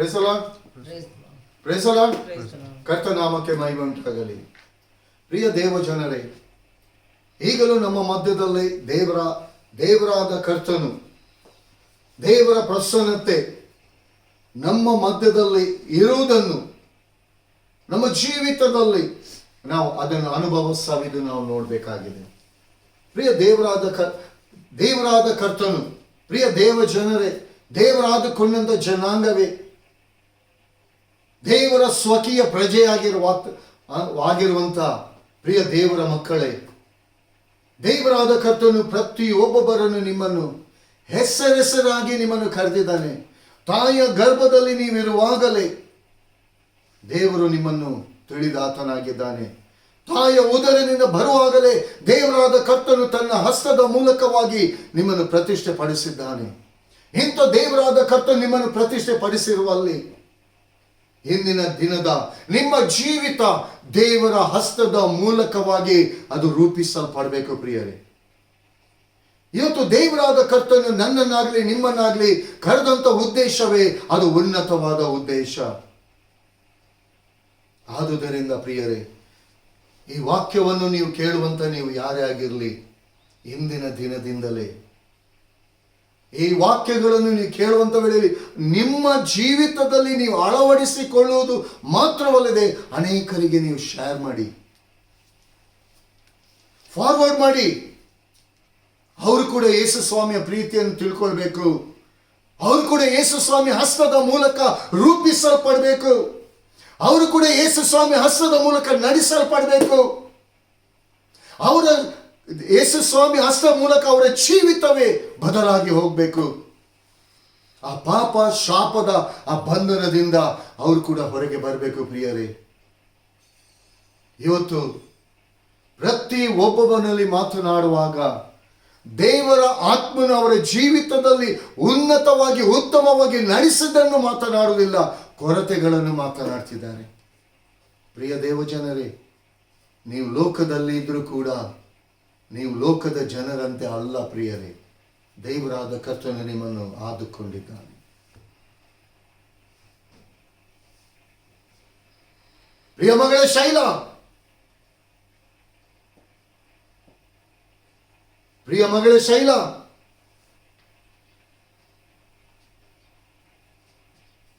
Price the lord. Praise the lord. ಕರ್ತನಾಮಕ್ಕೆ ಮಹಿಮೆ ಉಂಟಾಗಲಿ. ಪ್ರಿಯ ದೇವ ಜನರೇ, ಈಗಲೂ ನಮ್ಮ ಮಧ್ಯದಲ್ಲಿ ದೇವರಾದ ಕರ್ತನು, ದೇವರ ಪ್ರಸನ್ನತೆ ನಮ್ಮ ಮಧ್ಯದಲ್ಲಿ ಇರುವುದನ್ನು ನಮ್ಮ ಜೀವಿತದಲ್ಲಿ ನಾವು ಅದನ್ನು ಅನುಭವಿಸವಿದು ನಾವು ನೋಡಬೇಕಾಗಿದೆ. ಪ್ರಿಯ ದೇವರಾದ ಕರ್ತನು, ಪ್ರಿಯ ದೇವ ಜನರೇ, ದೇವರಾದುಕೊಂಡಂತ ಜನಾಂಗವೇ, ದೇವರ ಸ್ವಕೀಯ ಪ್ರಜೆಯಾಗಿರುವಂತ ಪ್ರಿಯ ದೇವರ ಮಕ್ಕಳೇ, ದೇವರಾದ ಕರ್ತನು ಪ್ರತಿಯೊಬ್ಬೊಬ್ಬರನ್ನು ನಿಮ್ಮನ್ನು ಹೆಸರಾಗಿ ನಿಮ್ಮನ್ನು ಕರೆದಿದ್ದಾನೆ. ತಾಯಿಯ ಗರ್ಭದಲ್ಲಿ ನೀವಿರುವಾಗಲೇ ದೇವರು ನಿಮ್ಮನ್ನು ತಿಳಿದಾತನಾಗಿದ್ದಾನೆ. ತಾಯಿಯ ಉದರದಿಂದ ಬರುವಾಗಲೇ ದೇವರಾದ ಕರ್ತನು ತನ್ನ ಹಸ್ತದ ಮೂಲಕವಾಗಿ ನಿಮ್ಮನ್ನು ಪ್ರತಿಷ್ಠೆ ಪಡಿಸಿದ್ದಾನೆ. ಇಂಥ ದೇವರಾದ ಕರ್ತನು ನಿಮ್ಮನ್ನು ಪ್ರತಿಷ್ಠೆ ಪಡಿಸಿರುವಲ್ಲಿ ಇಂದಿನ ದಿನದ ನಿಮ್ಮ ಜೀವಿತ ದೇವರ ಹಸ್ತದ ಮೂಲಕವಾಗಿ ಅದು ರೂಪಿಸಲ್ಪಡಬೇಕು. ಪ್ರಿಯರೇ, ಇವತ್ತು ದೇವರಾದ ಕರ್ತನು ನನ್ನನ್ನಾಗಲಿ ನಿಮ್ಮನ್ನಾಗಲಿ ಕರೆದಂತ ಉದ್ದೇಶವೇ ಅದು ಉನ್ನತವಾದ ಉದ್ದೇಶ. ಆದುದರಿಂದ ಪ್ರಿಯರೇ, ಈ ವಾಕ್ಯವನ್ನು ನೀವು ಕೇಳುವಂತ ನೀವು ಯಾರೇ ಆಗಿರಲಿ, ಇಂದಿನ ದಿನದಿಂದಲೇ ಈ ವಾಕ್ಯಗಳನ್ನು ನೀವು ಕೇಳುವಂತ ವೇಳೆಯಲ್ಲಿ ನಿಮ್ಮ ಜೀವಿತದಲ್ಲಿ ನೀವು ಅಳವಡಿಸಿಕೊಳ್ಳುವುದು ಮಾತ್ರವಲ್ಲದೆ ಅನೇಕರಿಗೆ ನೀವು ಶೇರ್ ಮಾಡಿ, ಫಾರ್ವರ್ಡ್ ಮಾಡಿ. ಅವರು ಕೂಡ ಯೇಸು ಸ್ವಾಮಿಯ ಪ್ರೀತಿಯನ್ನು ತಿಳ್ಕೊಳ್ಬೇಕು. ಅವರು ಕೂಡ ಯೇಸು ಸ್ವಾಮಿ ಹಸ್ತದ ಮೂಲಕ ರೂಪಿಸಲ್ಪಡಬೇಕು. ಅವರು ಕೂಡ ಯೇಸು ಸ್ವಾಮಿ ಹಸ್ತದ ಮೂಲಕ ನಡೆಸಲ್ಪಡಬೇಕು. ಅವರ ಯೇಸು ಸ್ವಾಮಿ ಹಸ್ತದ ಮೂಲಕ ಅವರ ಜೀವಿತವೇ ಬದಲಾಗಿ ಹೋಗಬೇಕು. ಆ ಪಾಪ ಶಾಪದ ಆ ಬಂಧನದಿಂದ ಅವರು ಕೂಡ ಹೊರಗೆ ಬರಬೇಕು. ಪ್ರಿಯರೇ, ಇವತ್ತು ಪ್ರತಿ ಒಬ್ಬೊಬ್ಬನಲ್ಲಿ ಮಾತನಾಡುವಾಗ ದೇವರ ಆತ್ಮನು ಅವರ ಜೀವಿತದಲ್ಲಿ ಉನ್ನತವಾಗಿ ಉತ್ತಮವಾಗಿ ನಡೆಸಿದ್ದನ್ನು ಮಾತನಾಡುವುದಿಲ್ಲ, ಕೊರತೆಗಳನ್ನು ಮಾತನಾಡ್ತಿದ್ದಾರೆ. ಪ್ರಿಯ ದೇವಜನರೇ, ನೀವು ಲೋಕದಲ್ಲಿ ಇದ್ರೂ ಕೂಡ ನೀವು ಲೋಕದ ಜನರಂತೆ ಅಲ್ಲ. ಪ್ರಿಯರೇ, ದೇವರಾದ ಕರ್ತನು ನಿಮ್ಮನ್ನು ಆದುಕೊಂಡಿದ್ದಾನೆ. ಪ್ರಿಯ ಮಗಳೇ ಶೈಲಾ, ಪ್ರಿಯ ಮಗಳೇ ಶೈಲಾ,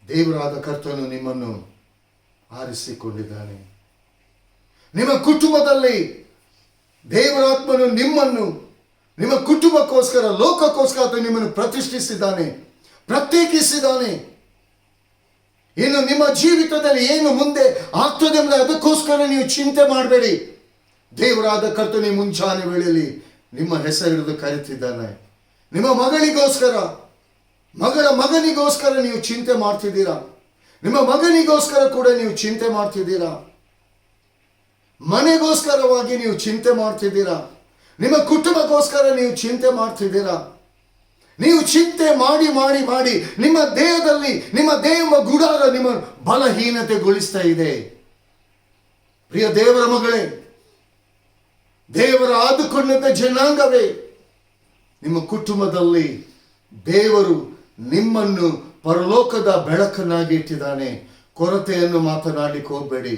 ದೇವರಾದ ಕರ್ತನು ನಿಮ್ಮನ್ನು ಆರಿಸಿಕೊಂಡಿದ್ದಾನೆ. ನಿಮ್ಮ ಕುಟುಂಬದಲ್ಲಿ ದೇವರಾತ್ಮನು ನಿಮ್ಮನ್ನು ನಿಮ್ಮ ಕುಟುಂಬಕ್ಕೋಸ್ಕರ, ಲೋಕಕ್ಕೋಸ್ಕರ ನಿಮ್ಮನ್ನು ಪ್ರತಿಷ್ಠಿಸಿದ್ದಾನೆ, ಪ್ರತ್ಯೇಕಿಸಿದ್ದಾನೆ. ಇನ್ನು ನಿಮ್ಮ ಜೀವಿತದಲ್ಲಿ ಏನು ಮುಂದೆ ಆಗ್ತದೆ ಅಂದರೆ ಅದಕ್ಕೋಸ್ಕರ ನೀವು ಚಿಂತೆ ಮಾಡಬೇಡಿ. ದೇವರಾದ ಕರ್ತನು ಮುಂಜಾನೆ ವೇಳೆಯಲ್ಲಿ ನಿಮ್ಮ ಹೆಸರಿಡಿದು ಕರೆತಿದ್ದಾನೆ. ನಿಮ್ಮ ಮಗಳಿಗೋಸ್ಕರ, ಮಗನಿಗೋಸ್ಕರ ನೀವು ಚಿಂತೆ ಮಾಡ್ತಿದ್ದೀರಾ. ನಿಮ್ಮ ಮಗನಿಗೋಸ್ಕರ ಕೂಡ ನೀವು ಚಿಂತೆ ಮಾಡ್ತಿದ್ದೀರಾ. ಮನೆಗೋಸ್ಕರವಾಗಿ ನೀವು ಚಿಂತೆ ಮಾಡ್ತಿದ್ದೀರಾ. ನಿಮ್ಮ ಕುಟುಂಬಕ್ಕೋಸ್ಕರ ನೀವು ಚಿಂತೆ ಮಾಡ್ತಿದ್ದೀರಾ. ನೀವು ಚಿಂತೆ ಮಾಡಿ ಮಾಡಿ ಮಾಡಿ ನಿಮ್ಮ ದೇಹದಲ್ಲಿ, ನಿಮ್ಮ ದೇಹ ಗುಡಾರ ನಿಮ್ಮ ಬಲಹೀನತೆಗೊಳಿಸ್ತಾ ಇದೆ. ಪ್ರಿಯ ದೇವರ ಮಗಳೇ, ದೇವರ ಆದುಕೊಂಡಂತ ಜನಾಂಗವೇ, ನಿಮ್ಮ ಕುಟುಂಬದಲ್ಲಿ ದೇವರು ನಿಮ್ಮನ್ನು ಪರಲೋಕದ ಬೆಳಕನ್ನಾಗಿ ಇಟ್ಟಿದ್ದಾನೆ. ಕೊರತೆಯನ್ನು ಮಾತನಾಡಲಿಕ್ಕೆ ಹೋಗಬೇಡಿ.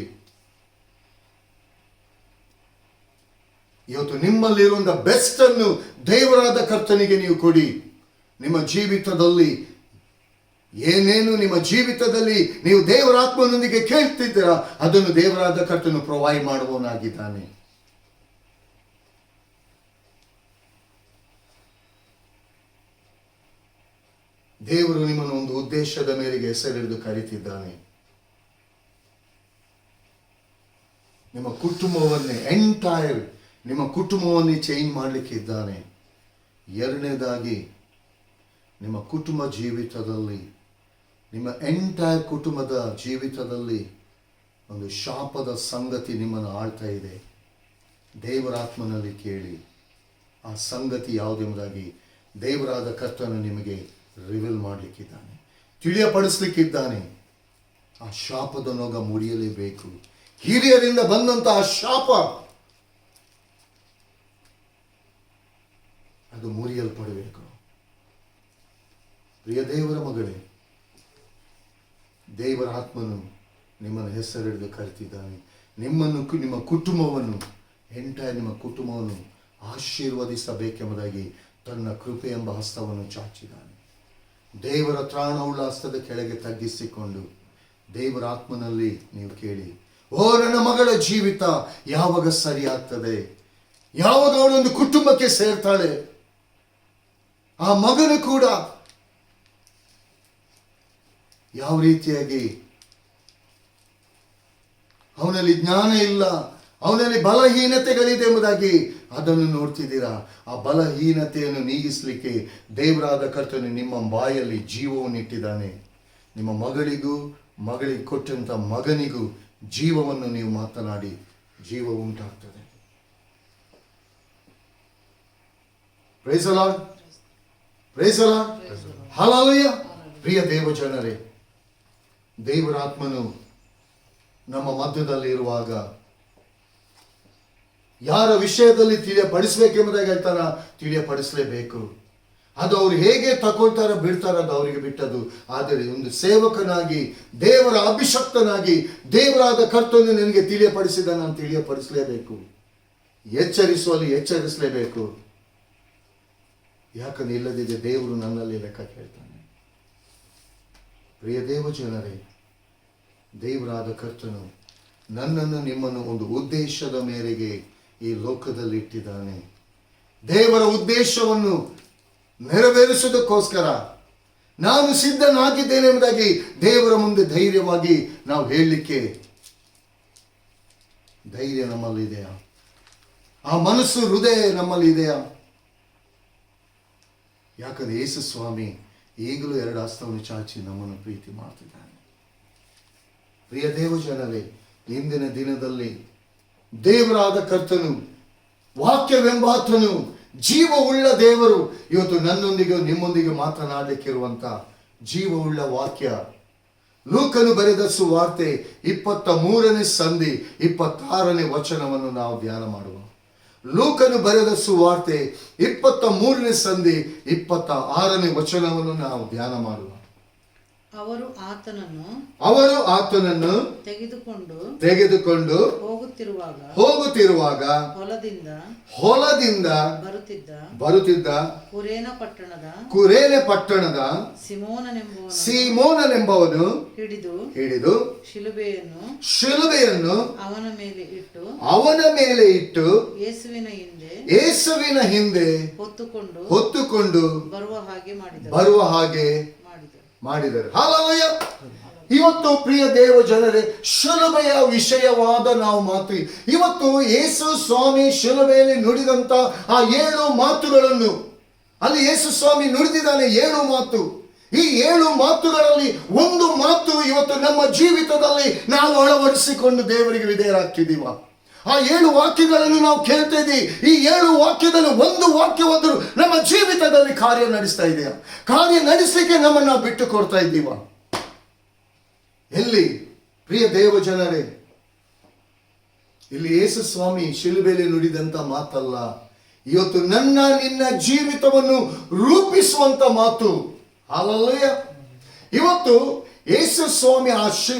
ಇವತ್ತು ನಿಮ್ಮಲ್ಲಿರುವಂತ ಬೆಸ್ಟ್ ಅನ್ನು ದೇವರಾದ ಕರ್ತನಿಗೆ ನೀವು ಕೊಡಿ. ನಿಮ್ಮ ಜೀವಿತದಲ್ಲಿ ಏನೇನು ನಿಮ್ಮ ಜೀವಿತದಲ್ಲಿ ನೀವು ದೇವರಾತ್ಮನೊಂದಿಗೆ ಕೇಳ್ತಿದ್ದೀರಾ ಅದನ್ನು ದೇವರಾದ ಕರ್ತನು ಪ್ರೊವೈಡ್ ಮಾಡುವವನಾಗಿದ್ದಾನೆ. ದೇವರು ನಿಮ್ಮನ್ನು ಒಂದು ಉದ್ದೇಶದ ಮೇರೆಗೆ ಹೆಸರಿಡಿದು ಕರೀತಿದ್ದಾನೆ. ನಿಮ್ಮ ಕುಟುಂಬವನ್ನೇ ನಿಮ್ಮ ಕುಟುಂಬವನ್ನೇ ಚೇಂಜ್ ಮಾಡಲಿಕ್ಕೆ ಇದ್ದಾನೆ. ಎರಡನೇದಾಗಿ, ನಿಮ್ಮ ಕುಟುಂಬ ಜೀವಿತದಲ್ಲಿ, ನಿಮ್ಮ ಎಂಟೈರ್ ಕುಟುಂಬದ ಜೀವಿತದಲ್ಲಿ ಒಂದು ಶಾಪದ ಸಂಗತಿ ನಿಮ್ಮನ್ನು ಆಳ್ತಾ ಇದೆ. ದೇವರಾತ್ಮನಲ್ಲಿ ಕೇಳಿ, ಆ ಸಂಗತಿ ಯಾವುದೆಂಬುದಾಗಿ ದೇವರಾದ ಕರ್ತನು ನಿಮಗೆ ರಿವೀಲ್ ಮಾಡಲಿಕ್ಕಿದ್ದಾನೆ, ತಿಳಿಯಪಡಿಸ್ಲಿಕ್ಕಿದ್ದಾನೆ. ಆ ಶಾಪದ ನೊಗ ಮುರಿಯಲೇಬೇಕು. ಹಿರಿಯರಿಂದ ಬಂದಂತಹ ಶಾಪ ಅದು ಮುರಿಯಲ್ಪಡಬೇಕು. ಪ್ರಿಯ ದೇವರ ಮಗಳೇ, ದೇವರ ಆತ್ಮನು ನಿಮ್ಮನ್ನು ಹೆಸರಿಡಿದು ಕರೆತಿದ್ದಾನೆ. ನಿಮ್ಮನ್ನು, ನಿಮ್ಮ ಕುಟುಂಬವನ್ನು, ನಿಮ್ಮ ಕುಟುಂಬವನ್ನು ಆಶೀರ್ವದಿಸಬೇಕೆಂಬುದಾಗಿ ತನ್ನ ಕೃಪೆ ಎಂಬ ಹಸ್ತವನ್ನು ಚಾಚಿದ್ದಾನೆ. ದೇವರ ತ್ರಾಣವುಳ್ಳ ಹಸ್ತದ ಕೆಳಗೆ ತಗ್ಗಿಸಿಕೊಂಡು ದೇವರ ಆತ್ಮನಲ್ಲಿ ನೀವು ಕೇಳಿ, ಓ ನನ್ನ ಮಗಳ ಜೀವಿತ ಯಾವಾಗ ಸರಿ ಆಗ್ತದೆ, ಯಾವಾಗ ಅವಳೊಂದು ಕುಟುಂಬಕ್ಕೆ ಸೇರ್ತಾಳೆ, ಆ ಮಗನು ಕೂಡ ಯಾವ ರೀತಿಯಾಗಿ ಅವನಲ್ಲಿ ಜ್ಞಾನ ಇಲ್ಲ, ಅವನಲ್ಲಿ ಬಲಹೀನತೆಗಳಿದೆ ಎಂಬುದಾಗಿ ಅದನ್ನು ನೋಡ್ತಿದ್ದೀರಾ. ಆ ಬಲಹೀನತೆಯನ್ನು ನೀಗಿಸಲಿಕ್ಕೆ ದೇವರಾದ ಕರ್ತನು ನಿಮ್ಮ ಬಾಯಲ್ಲಿ ಜೀವವನ್ನು ಇಟ್ಟಿದ್ದಾನೆ. ನಿಮ್ಮ ಮಗಳಿಗೆ ಕೊಟ್ಟಂತ ಮಗನಿಗೂ ಜೀವವನ್ನು ನೀವು ಮಾತನಾಡಿ ಜೀವ ಉಂಟಾಗ್ತದೆ. Praise the lord, praise the lord, hallelujah. ಪ್ರಿಯ ದೇವ ಜನರೇ, ದೇವರ ಆತ್ಮನು ನಮ್ಮ ಮಧ್ಯದಲ್ಲಿ ಇರುವಾಗ ಯಾರ ವಿಷಯದಲ್ಲಿ ತಿಳಿಯಪಡಿಸಬೇಕೆಂಬುದಾಗಿ ಹೇಳ್ತಾರ, ತಿಳಿಯಪಡಿಸಲೇಬೇಕು. ಅದು ಅವ್ರು ಹೇಗೆ ತಗೊಳ್ತಾರ ಬಿಡ್ತಾರ ಅದು ಅವರಿಗೆ ಬಿಟ್ಟದು. ಆದರೆ ಒಂದು ಸೇವಕನಾಗಿ, ದೇವರ ಅಭಿಷಕ್ತನಾಗಿ, ದೇವರಾದ ಕರ್ತನು ನನಗೆ ತಿಳಿಯಪಡಿಸಿದ, ನಾನು ತಿಳಿಯಪಡಿಸಲೇಬೇಕು. ಎಚ್ಚರಿಸುವಲ್ಲಿ ಎಚ್ಚರಿಸಲೇಬೇಕು. ಯಾಕಂದ್ರೆ ಇಲ್ಲದಿದ್ದರೆ ದೇವರು ನನ್ನಲ್ಲಿ ಲೆಕ್ಕ ಕೇಳ್ತಾನೆ. ಪ್ರಿಯ ದೇವ ಜನರೇ, ದೇವರಾದ ಕರ್ತನು ನನ್ನನ್ನು, ನಿಮ್ಮನ್ನು ಒಂದು ಉದ್ದೇಶದ ಮೇರೆಗೆ ಈ ಲೋಕದಲ್ಲಿ ಇಟ್ಟಿದ್ದಾನೆ. ದೇವರ ಉದ್ದೇಶವನ್ನು ನೆರವೇರಿಸುವುದಕ್ಕೋಸ್ಕರ ನಾನು ಸಿದ್ಧನಾಗಿದ್ದೇನೆ ಎಂಬುದಾಗಿ ದೇವರ ಮುಂದೆ ಧೈರ್ಯವಾಗಿ ನಾವು ಹೇಳಲಿಕ್ಕೆ ಧೈರ್ಯ ನಮ್ಮಲ್ಲಿದೆಯಾ? ಆ ಮನಸ್ಸು, ಹೃದಯ ನಮ್ಮಲ್ಲಿ ಇದೆಯಾ? ಯಾಕಂದ್ರೆ ಯೇಸು ಸ್ವಾಮಿ ಈಗಲೂ ಎರಡು ಹಸ್ತವನ್ನು ಚಾಚಿ ನಮ್ಮನ್ನು ಪ್ರೀತಿ ಮಾಡ್ತಿದ್ದಾನೆ. ಪ್ರಿಯ ದೇವ ಜನರೇ, ಇಂದಿನ ದಿನದಲ್ಲಿ ದೇವರಾದ ಕರ್ತನು, ವಾಕ್ಯವೆಂಬಾತನು, ಜೀವವುಳ್ಳ ದೇವರು ಇವತ್ತು ನನ್ನೊಂದಿಗೆ ನಿಮ್ಮೊಂದಿಗೆ ಮಾತನಾಡಲಿಕ್ಕಿರುವಂತ ಜೀವವುಳ್ಳ ವಾಕ್ಯ. ಲೂಕನು ಬರೆದ ಸುವಾರ್ತೆ 23ನೇ ಸಂಧಿ 26ನೇ ವಚನವನ್ನು ನಾವು ಧ್ಯಾನ ಮಾಡುವ. ಲೂಕನು ಬರೆದ ಸುವಾರ್ತೆ 23ನೇ ಸಂಧಿ 26ನೇ ವಚನವನ್ನು ನಾವು ಧ್ಯಾನ ಮಾಡುವ. ಅವರು ಆತನನ್ನು ತೆಗೆದುಕೊಂಡು ಹೋಗುತ್ತಿರುವಾಗ ಹೊಲದಿಂದ ಬರುತ್ತಿದ್ದ ಕುರೇನೆ ಪಟ್ಟಣದ ಸೀಮೋನನೆಂಬವನು ಹಿಡಿದು ಶಿಲುಬೆಯನ್ನು ಅವನ ಮೇಲೆ ಇಟ್ಟು ಯೇಸುವಿನ ಹಿಂದೆ ಹೊತ್ತುಕೊಂಡು ಬರುವ ಹಾಗೆ ಮಾಡಿದರು. ಹಲ್ಲೆಲೂಯಾ. ಇವತ್ತು ಪ್ರಿಯ ದೇವ ಜನರೇ, ಶಿಲುಬೆಯ ವಿಷಯವಾದ ನಾವು ಮಾತು, ಇವತ್ತು ಯೇಸು ಸ್ವಾಮಿ ಶಿಲುಬೆಯಲ್ಲಿ ನುಡಿದಂತ ಆ 7 ಮಾತುಗಳನ್ನು, ಅಲ್ಲಿ ಯೇಸು ಸ್ವಾಮಿ ನುಡಿದಿದ್ದಾನೆ 7 ಮಾತು. ಈ 7 ಮಾತುಗಳಲ್ಲಿ ಒಂದು ಮಾತು ಇವತ್ತು ನಮ್ಮ ಜೀವಿತದಲ್ಲಿ ನಾವು ಅಳವಡಿಸಿಕೊಂಡು ದೇವರಿಗೆ ವಿಧೇಯರಾಗ್ತಿದ್ದೀವ. ಆ 7 ವಾಕ್ಯಗಳನ್ನು ನಾವು ಕೇಳ್ತಾ ಇದ್ದೀವಿ. ಈ 7 ವಾಕ್ಯದಲ್ಲಿ ಒಂದು ವಾಕ್ಯವಾದರೂ ನಮ್ಮ ಜೀವಿತದಲ್ಲಿ ಕಾರ್ಯ ನಡೆಸ್ತಾ ಇದೆಯಾ? ಕಾರ್ಯ ನಡೆಸಲಿಕ್ಕೆ ನಮ್ಮನ್ನು ನಾವು ಬಿಟ್ಟು ಕೊಡ್ತಾ ಇದ್ದೀವ? ಎಲ್ಲಿ ಪ್ರಿಯ ದೇವ ಜನರೇ, ಇಲ್ಲಿ ಯೇಸು ಸ್ವಾಮಿ ಶಿಲುಬೆಯಲ್ಲಿ ನುಡಿದಂತ ಮಾತಲ್ಲ, ಇವತ್ತು ನನ್ನ ನಿನ್ನ ಜೀವಿತವನ್ನು ರೂಪಿಸುವಂತ ಮಾತು. ಹಲ್ಲೆಲೂಯಾ. ಇವತ್ತು ಯೇಸು ಸ್ವಾಮಿ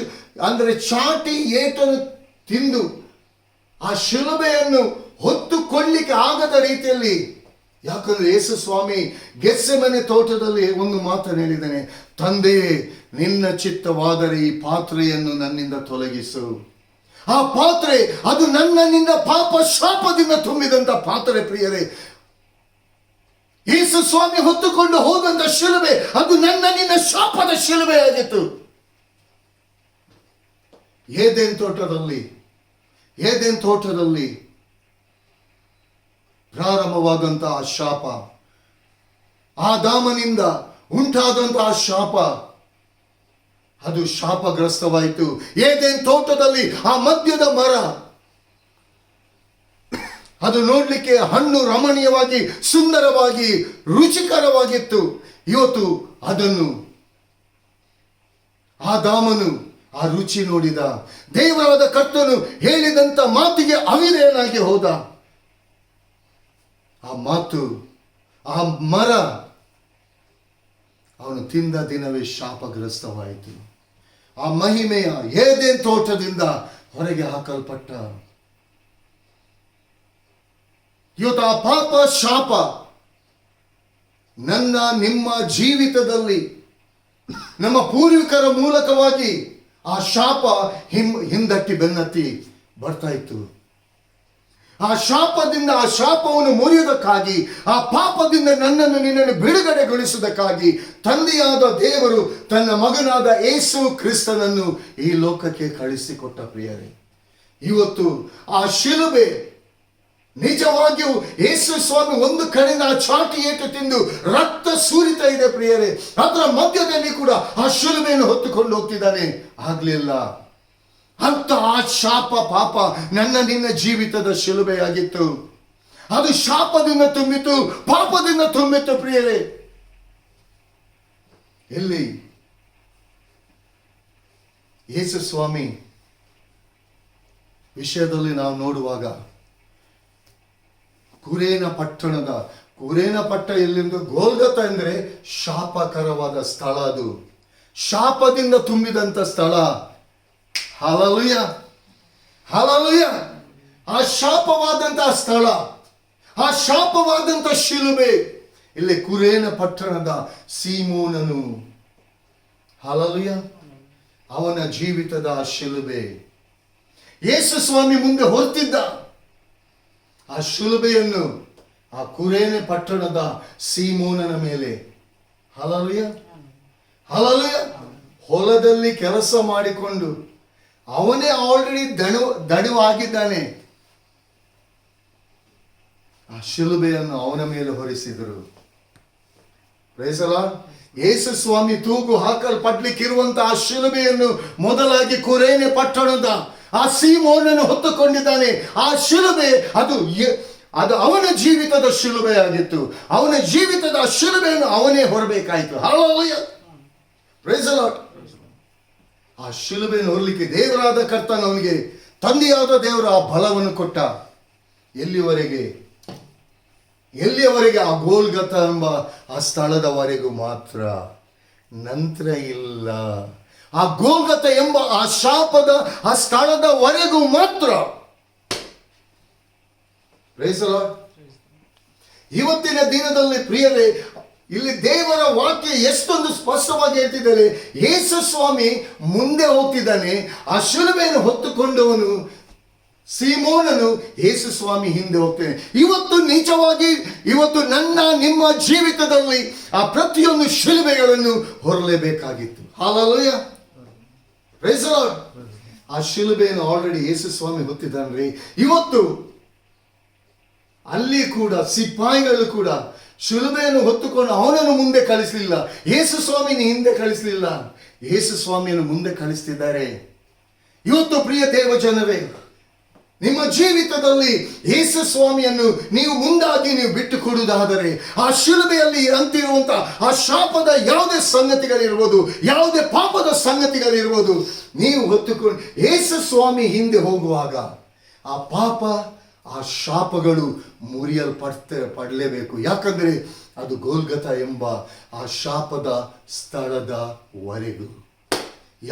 ಅಂದ್ರೆ ಚಾಟಿ ಏಟನ್ನು ತಿಂದು ಆ ಶಿಲುಬೆಯನ್ನು ಹೊತ್ತುಕೊಳ್ಳಿಕ್ಕೆ ಆಗದ ರೀತಿಯಲ್ಲಿ, ಯಾಕಂದ್ರೆ ಯೇಸು ಸ್ವಾಮಿ ಗೆತ್ಸೆಮನೆ ತೋಟದಲ್ಲಿ ಒಂದು ಮಾತನ್ನು ಹೇಳಿದ್ದಾನೆ, ತಂದೆಯೇ ನಿನ್ನ ಚಿತ್ತವಾದರೆ ಈ ಪಾತ್ರೆಯನ್ನು ನನ್ನಿಂದ ತೊಲಗಿಸು. ಆ ಪಾತ್ರೆ ಅದು ನನ್ನಿಂದ ಪಾಪ ಶಾಪದಿಂದ ತುಂಬಿದಂತ ಪಾತ್ರೆ. ಪ್ರಿಯರೇ, ಯೇಸು ಸ್ವಾಮಿ ಹೊತ್ತುಕೊಂಡು ಹೋದಂತ ಶಿಲುಬೆ ಅದು ನಿನ್ನ ಶಾಪದ ಶಿಲುಬೆ ಆಗಿತ್ತು. ಏದೆನ್ ತೋಟದಲ್ಲಿ ಪ್ರಾರಂಭವಾದಂತಹ ಶಾಪ, ಆದಾಮನಿಂದ ಉಂಟಾದಂತಹ ಶಾಪ, ಅದು ಶಾಪಗ್ರಸ್ತವಾಯಿತು. ಏದೆನ್ ತೋಟದಲ್ಲಿ ಆ ಮದ್ಯದ ಮರ, ಅದು ನೋಡ್ಲಿಕ್ಕೆ ಹಣ್ಣು ರಮಣೀಯವಾಗಿ, ಸುಂದರವಾಗಿ, ರುಚಿಕರವಾಗಿತ್ತು. ಇವತ್ತು ಅದನ್ನು ಆದಾಮನು ಆ ರುಚಿ ನೋಡಿದ, ದೇವರಾದ ಕರ್ತನು ಹೇಳಿದಂತ ಮಾತಿಗೆ ಅವಿಧೇಯನಾಗಿ ಹೋದ. ಆ ಮಾತು, ಆ ಮರ ಅವನು ತಿಂದ ದಿನವೇ ಶಾಪಗ್ರಸ್ತವಾಯಿತು. ಆ ಮಹಿಮೆಯ ಏದೆನ್ ತೋಟದಿಂದ ಹೊರಗೆ ಹಾಕಲ್ಪಟ್ಟ. ಇವತ್ತು ಆ ಪಾಪ ಶಾಪ ನನ್ನ ನಿಮ್ಮ ಜೀವಿತದಲ್ಲಿ ನಮ್ಮ ಪೂರ್ವಿಕರ ಮೂಲಕವಾಗಿ ಆ ಶಾಪ ಹಿಂದಟ್ಟಿ ಬೆನ್ನತ್ತಿ ಬರ್ತಾ ಇತ್ತು. ಆ ಶಾಪದಿಂದ, ಆ ಶಾಪವನ್ನು ಮುರಿಯುವುದಕ್ಕಾಗಿ, ಆ ಪಾಪದಿಂದ ನನ್ನನ್ನು ನಿನ್ನನ್ನು ಬಿಡುಗಡೆಗೊಳಿಸುವುದಕ್ಕಾಗಿ ತಂದೆಯಾದ ದೇವರು ತನ್ನ ಮಗನಾದ ಯೇಸು ಕ್ರಿಸ್ತನನ್ನು ಈ ಲೋಕಕ್ಕೆ ಕಳಿಸಿಕೊಟ್ಟ ಪ್ರಿಯರೇ. ಇವತ್ತು ಆ ಶಿಲುಬೆ ನಿಜವಾಗಿಯೂ ಯೇಸು ಸ್ವಾಮಿ ಒಂದು ಕಡೆಯಿಂದ ಆ ಚಾಟಿ ಏಟು ತಿಂದು ರಕ್ತ ಸುರಿತಾ ಇದೆ ಪ್ರಿಯರೇ. ಅದರ ಮಧ್ಯದಲ್ಲಿ ಕೂಡ ಆ ಶಿಲುಬೆಯನ್ನು ಹೊತ್ತುಕೊಂಡು ಹೋಗ್ತಿದ್ದಾನೆ. ಆಗ್ಲಿಲ್ಲ. ಅಂತ ಆ ಶಾಪ ಪಾಪ ನನ್ನ ನಿನ್ನ ಜೀವಿತದ ಶಿಲುಬೆಯಾಗಿತ್ತು. ಅದು ಶಾಪದಿಂದ ತುಂಬಿತು, ಪಾಪದಿಂದ ತುಂಬಿತ್ತು ಪ್ರಿಯರೇ. ಎಲ್ಲಿ ಯೇಸು ಸ್ವಾಮಿ ವಿಷಯದಲ್ಲಿ ನಾವು ನೋಡುವಾಗ ಕುರೇನ ಪಟ್ಟ ಎಲ್ಲಿಂದ ಗೋಲ್ಗತ ಎಂದರೆ ಶಾಪಕರವಾದ ಸ್ಥಳ. ಅದು ಶಾಪದಿಂದ ತುಂಬಿದಂತ ಸ್ಥಳ. Hallelujah, hallelujah. ಆ ಶಾಪವಾದಂತಹ ಸ್ಥಳ, ಆ ಶಾಪವಾದಂತ ಶಿಲುಬೆ ಇಲ್ಲಿ ಕುರೇನ ಪಟ್ಟಣದ ಸೀಮೋನನು, ಹಲ್ಲೆಲೂಯಾ, ಅವನ ಜೀವಿತದ ಆ ಶಿಲುಬೆ ಯೇಸು ಸ್ವಾಮಿ ಮುಂದೆ ಹೊರತಿದ್ದ. ಆ ಶಿಲುಬೆಯನ್ನು ಆ ಕುರೇನೆ ಪಟ್ಟಣದ ಸೀಮೋನನ ಮೇಲೆ, ಹಲ್ಲೆಲೂಯಾ, ಹಲ್ಲೆಲೂಯಾ, ಹೊಲದಲ್ಲಿ ಕೆಲಸ ಮಾಡಿಕೊಂಡು ಅವನೇ ಆಲ್ರೆಡಿ ದಣಿವಾಗಿದ್ದಾನೆ. ಆ ಶಿಲುಬೆಯನ್ನು ಅವನ ಮೇಲೆ ಹೊರಿಸಿದರು. Praise the lord. ಯೇಸು ಸ್ವಾಮಿ ತೂಗು ಹಾಕಲ್ಪಡ್ಲಿಕ್ಕಿರುವಂತಹ ಆ ಶಿಲುಬೆಯನ್ನು ಮೊದಲಾಗಿ ಕುರೇನೆ ಪಟ್ಟಣದ ಆ ಸೀಮೋನನ್ನು ಹೊತ್ತುಕೊಂಡಿದ್ದಾನೆ. ಆ ಶಿಲುಬೆ ಅದು ಅವನ ಜೀವಿತದ ಶಿಲುಬೆಯಾಗಿತ್ತು. ಅವನ ಜೀವಿತದ ಆ ಶಿಲುಬೆಯನ್ನು ಅವನೇ ಹೊರಬೇಕಾಯಿತು. Hallelujah, praise the lord. ಆ ಶಿಲುಬೆಯನ್ನು ಹೊರಲಿಕ್ಕೆ ದೇವರಾದ ಕರ್ತನ ಅವನಿಗೆ ತಂದೆಯಾದ ದೇವರ ಆ ಬಲವನ್ನು ಕೊಟ್ಟ. ಎಲ್ಲಿಯವರೆಗೆ? ಆ ಗೋಲ್ಗತ ಎಂಬ ಆ ಸ್ಥಳದವರೆಗೂ ಮಾತ್ರ, ನಂತರ ಇಲ್ಲ. ಆ ಗೋಲ್ಗತ ಎಂಬ ಆ ಶಾಪದ ಆ ಸ್ಥಳದವರೆಗೂ ಮಾತ್ರ. Praise the Lord. ಇವತ್ತಿನ ದಿನದಲ್ಲಿ ಪ್ರಿಯರೇ, ಇಲ್ಲಿ ದೇವರ ವಾಕ್ಯ ಎಷ್ಟೊಂದು ಸ್ಪಷ್ಟವಾಗಿ ಹೇಳ್ತಿದ್ದಾರೆ. ಯೇಸು ಸ್ವಾಮಿ ಮುಂದೆ ಹೋಗ್ತಿದ್ದಾನೆ. ಆ ಶಿಲುಬೆಯನ್ನು ಹೊತ್ತುಕೊಂಡವನು ಸೀಮೋನನು ಯೇಸು ಸ್ವಾಮಿ ಹಿಂದೆ ಹೋಗ್ತಾನೆ. ಇವತ್ತು ನಿಜವಾಗಿ ನನ್ನ ನಿಮ್ಮ ಜೀವಿತದಲ್ಲಿ ಆ ಪ್ರತಿಯೊಂದು ಶಿಲುಬೆಗಳನ್ನು ಹೊರಲೇಬೇಕಾಗಿತ್ತು. Hallelujah, praise the lord. ಆ ಶಿಲುಬೆಯನ್ನು ಆಲ್ರೆಡಿ ಯೇಸು ಸ್ವಾಮಿ ಹೊತ್ತಿದ್ದಾನ್ರಿ. ಇವತ್ತು ಅಲ್ಲಿ ಕೂಡ ಸಿಪಾಯಿಗಳು ಕೂಡ ಶಿಲುಬೆಯನ್ನು ಹೊತ್ತುಕೊಂಡು ಅವನನ್ನು ಮುಂದೆ ಕಳಿಸಲಿಲ್ಲ, ಯೇಸು ಸ್ವಾಮಿನ ಹಿಂದೆ ಕಳಿಸಲಿಲ್ಲ, ಯೇಸು ಸ್ವಾಮಿಯನ್ನು ಮುಂದೆ ಕಳಿಸ್ತಿದ್ದಾರೆ. ಇವತ್ತು ಪ್ರಿಯ ದೇವ ಜನರೇ, ನಿಮ್ಮ ಜೀವಿತದಲ್ಲಿ ಯೇಸು ಸ್ವಾಮಿಯನ್ನು ನೀವು ಮುಂದಾಗಿ ನೀವು ಬಿಟ್ಟು ಕೊಡುವುದಾದರೆ, ಆ ಶಿಲುಬೆಯಲ್ಲಿ ಅಂತಿರುವಂತ ಆ ಶಾಪದ ಯಾವುದೇ ಸಂಗತಿಗಳಿರ್ಬೋದು, ಯಾವುದೇ ಪಾಪದ ಸಂಗತಿಗಳಿರ್ಬೋದು, ನೀವು ಹೊತ್ತುಕೊಂಡು ಯೇಸು ಸ್ವಾಮಿ ಹಿಂದೆ ಹೋಗುವಾಗ ಆ ಪಾಪ ಆ ಶಾಪಗಳು ಪಡಲೇಬೇಕು. ಯಾಕಂದ್ರೆ ಅದು ಗೋಲ್ಗತ ಎಂಬ ಆ ಶಾಪದ ಸ್ಥಳದವರೆಗೂ.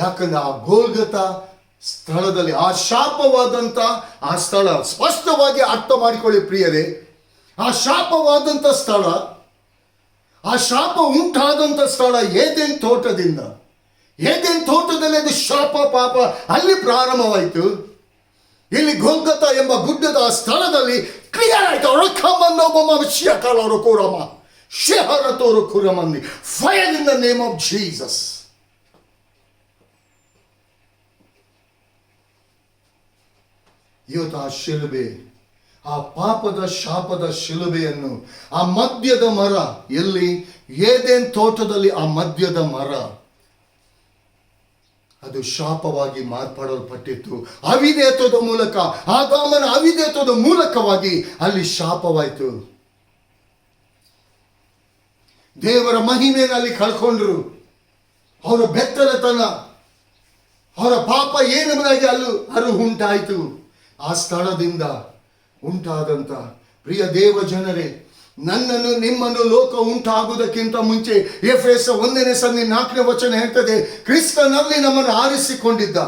ಯಾಕಂದ್ರೆ ಆ ಗೋಲ್ಗತ ಸ್ಥಳದಲ್ಲಿ ಆ ಶಾಪವಾದಂತ ಆ ಸ್ಥಳ ಸ್ಪಷ್ಟವಾಗಿ ಅರ್ಥ ಮಾಡಿಕೊಳ್ಳಿ ಪ್ರಿಯರೇ. ಆ ಶಾಪವಾದಂತ ಸ್ಥಳ, ಆ ಶಾಪ ಉಂಟಾದಂತ ಸ್ಥಳ ಏದೆನ್ ತೋಟದಿಂದ. ಏದೆನ್ ತೋಟದಲ್ಲಿ ಅದು ಶಾಪ ಪಾಪ ಅಲ್ಲಿ ಪ್ರಾರಂಭವಾಯಿತು. ಇಲ್ಲಿ ಗೋಲ್ಗತ ಎಂಬ ಗುಡ್ಡದ ಸ್ಥಳದಲ್ಲಿ ಕ್ಲಿಯರ್ ಆಯ್ತು. ರೊಕ್ಕಮನ್ನೊಬ್ಬ ವಿಷಯ ಕಾಲವರು ಕೂರಮ್ಮ ಶೇಹರತೋರು ಕುರಮಂದಿ fire in the name of Jesus. ಇವತ್ತು ಆ ಶಿಲುಬೆ, ಆ ಪಾಪದ ಶಾಪದ ಶಿಲುಬೆಯನ್ನು, ಆ ಮದ್ಯದ ಮರ, ಎಲ್ಲಿ ಏದೆನ್ ತೋಟದಲ್ಲಿ ಆ ಮದ್ಯದ ಮರ ಅದು ಶಾಪವಾಗಿ ಮಾರ್ಪಡಲ್ಪಟ್ಟಿತ್ತು. ಅವಿಧೇಯತ್ವದ ಮೂಲಕ, ಆದಾಮನ ಅವಿಧೇಯತ್ವದ ಮೂಲಕವಾಗಿ ಅಲ್ಲಿ ಶಾಪವಾಯಿತು. ದೇವರ ಮಹಿಮೆಯನ್ನು ಅಲ್ಲಿ ಕಳ್ಕೊಂಡ್ರು. ಅವರ ಬೆತ್ತಲೆತನ, ಅವರ ಪಾಪ ಏನೆಂಬುದಾಗಿ ಅರು ಉಂಟಾಯಿತು. ಆ ಸ್ಥಳದಿಂದ ಉಂಟಾದಂತ ಪ್ರಿಯ ದೇವ ಜನರೇ, ನನ್ನನ್ನು ನಿಮ್ಮನ್ನು ಲೋಕ ಉಂಟಾಗುವುದಕ್ಕಿಂತ ಮುಂಚೆ ಎಫೆಸ 1:4 ಹೇಳ್ತದೆ, ಕ್ರಿಸ್ತನಲ್ಲಿ ನಮ್ಮನ್ನು ಆರಿಸಿಕೊಂಡಿದ್ದ.